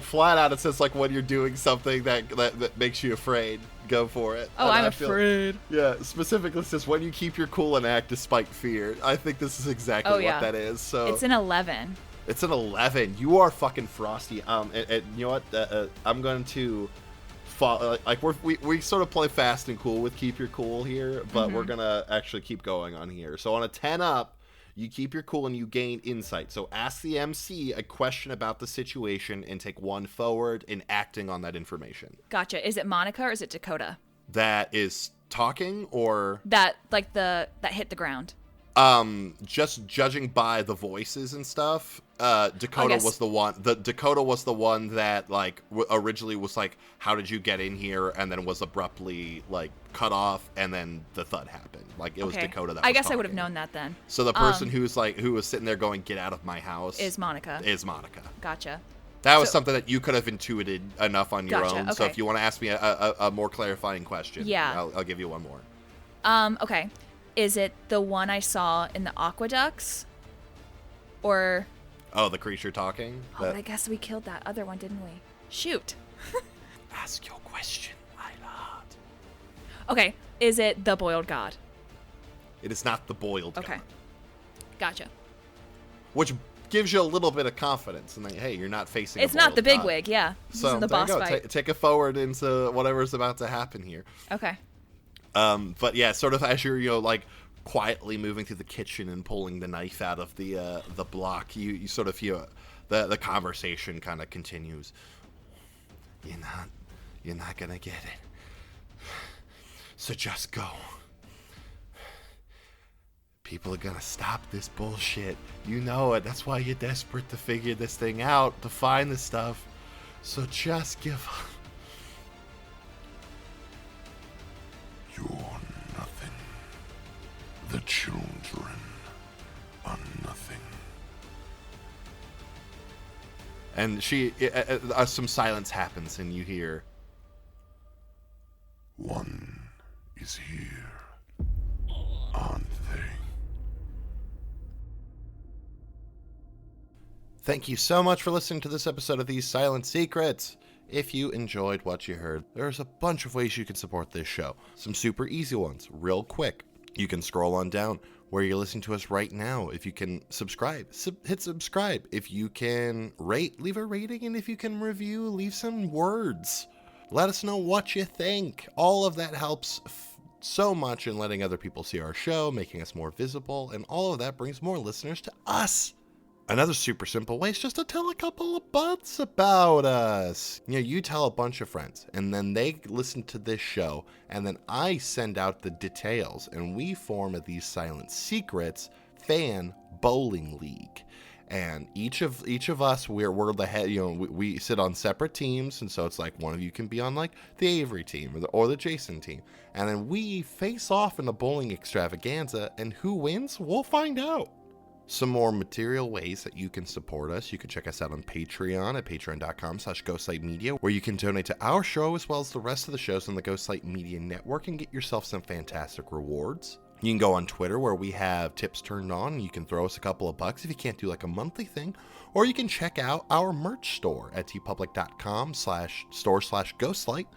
A: flat out. It says like when you're doing something that makes you afraid, go for it.
G: Oh,
A: And
G: I'm
A: I feel-
G: afraid.
A: Yeah, specifically it says when you keep your cool and act despite fear. I think this is exactly what that is. So
G: It's an 11.
A: It's an 11. You are fucking frosty. And you know what? I'm going to like we sort of play fast and cool with keep your cool here, but we're gonna actually keep going on here. So on a 10 up, you keep your cool and you gain insight. So ask the MC a question about the situation and take one forward in acting on that information.
G: Gotcha. Is it Monica or is it Dakota?
A: That is talking or
G: That hit the ground.
A: just judging by the voices and stuff, Dakota
G: guess-
A: was the one. Dakota was the one that like originally was like, "How did you get in here?" and then was abruptly like cut off, and then the thud happened. Like it was
G: Okay.
A: Dakota that.
G: I
A: was
G: guess I would have
A: talking.
G: known that then.
A: So the person who was sitting there going, "Get out of my house,"
G: Is Monica. Gotcha.
A: That was
G: So-
A: something that you could have intuited enough on your
G: Gotcha,
A: own. So
G: okay.
A: if you want to ask me a more clarifying question,
G: Yeah.
A: I'll give you one more.
G: Okay. Is it the one I saw in the aqueducts? Or
A: Oh, the creature talking.
G: but I guess we killed that other one, didn't we? Shoot.
A: Ask your question, Isla.
G: Okay. Is it the boiled god?
A: It is not the boiled
G: Okay.
A: god.
G: Gotcha.
A: Which gives you a little bit of confidence, and like, hey, you're not facing.
G: It's
A: a
G: not the
A: boiled god.
G: bigwig, yeah. This
A: So
G: is the
A: there you
G: boss
A: go.
G: fight.
A: Take it forward into whatever's about to happen here.
G: Okay.
A: But yeah, sort of as you're like quietly moving through the kitchen and pulling the knife out of the block, you sort of feel the conversation kind of continues. You're not gonna get it. So just go. People are gonna stop this bullshit. You know it. That's why you're desperate to figure this thing out, to find the stuff. So just give up.
H: You're nothing. The children are nothing.
A: And some silence happens, and you hear,
H: One is here, aren't they?
A: Thank you so much for listening to this episode of These Silent Secrets. If you enjoyed what you heard, there's a bunch of ways you can support this show. Some super easy ones, real quick. You can scroll on down where you're listening to us right now. If you can subscribe, hit subscribe. If you can rate, leave a rating. And if you can review, leave some words. Let us know what you think. All of that helps so much in letting other people see our show, making us more visible, and all of that brings more listeners to us. Another super simple way is just to tell a couple of buds about us. You tell a bunch of friends, and then they listen to this show, and then I send out the details, and we form These Silent Secrets fan bowling league. And each of us, we're the head. We sit on separate teams, and so it's like one of you can be on like the Avery team or the Jason team, and then we face off in a bowling extravaganza, and who wins, we'll find out. Some more material ways that you can support us. You can check us out on Patreon at patreon.com/ghostlightmedia, where you can donate to our show as well as the rest of the shows on the Ghostlight Media Network and get yourself some fantastic rewards. You can go on Twitter where we have tips turned on. You can throw us a couple of bucks if you can't do like a monthly thing, or you can check out our merch store at tpublic.com/store/ghostlight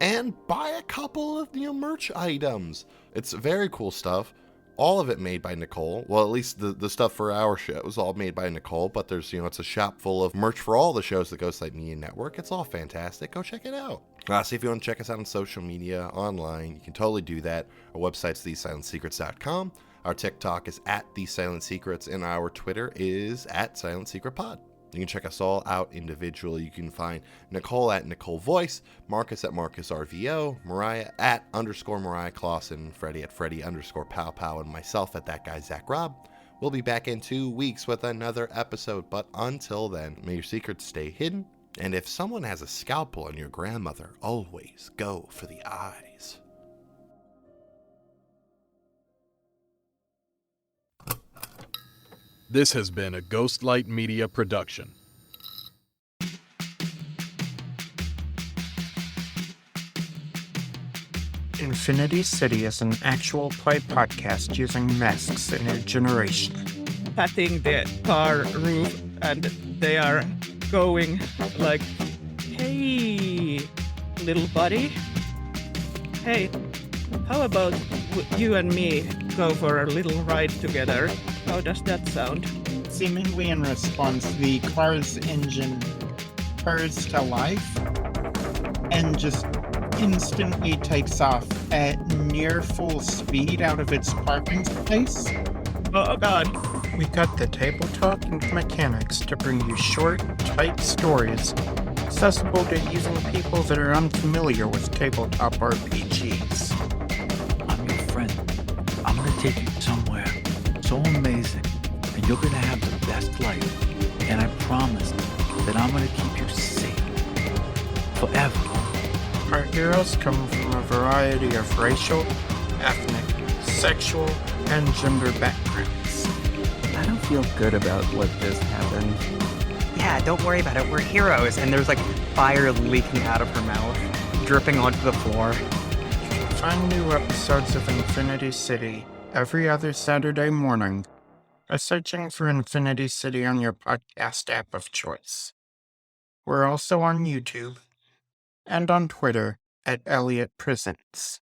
A: and buy a couple of merch items. It's very cool stuff. All of it made by Nicole. Well, at least the stuff for our show is all made by Nicole, but there's, it's a shop full of merch for all the shows that Ghostlight Media Network. It's all fantastic. Go check it out. So if you want to check us out on social media, online, you can totally do that. Our website's thesilientsecrets.com. Our TikTok is at @TheSilentSecrets, and our Twitter is @SilentSecretPod. You can check us all out individually. You can find Nicole at Nicole Voice, Marcus at Marcus RVO, Mariah at _Mariah Clawson, Freddie at Freddie _Pow Pow, and myself at that guy Zach Robb. We'll be back in 2 weeks with another episode, but until then, may your secrets stay hidden. And if someone has a scalpel on your grandmother, always go for the eyes.
F: This has been a Ghostlight Media production.
I: Infinity City is an actual play podcast using masks in a generation.
J: Patting the car roof, and they are going like, "Hey, little buddy. Hey, how about you and me go for a little ride together? How does that sound?"
I: Seemingly in response, the car's engine purrs to life and just instantly takes off at near full speed out of its parking space.
J: Oh god.
I: We got the table talk and mechanics to bring you short, tight stories accessible to using people that are unfamiliar with tabletop RPGs.
K: I'm your friend. I'm gonna take you somewhere so amazing, and you're gonna have the best life. And I promise that I'm gonna keep you safe forever.
I: Our heroes come from a variety of racial, ethnic, sexual, and gender backgrounds.
L: I don't feel good about what just happened. Yeah, don't worry about it. We're heroes. And there's like fire leaking out of her mouth, dripping onto the floor.
I: You can find new episodes of Infinity City every other Saturday morning by searching for Infinity City on your podcast app of choice. We're also on YouTube and on Twitter @ElliotPresents.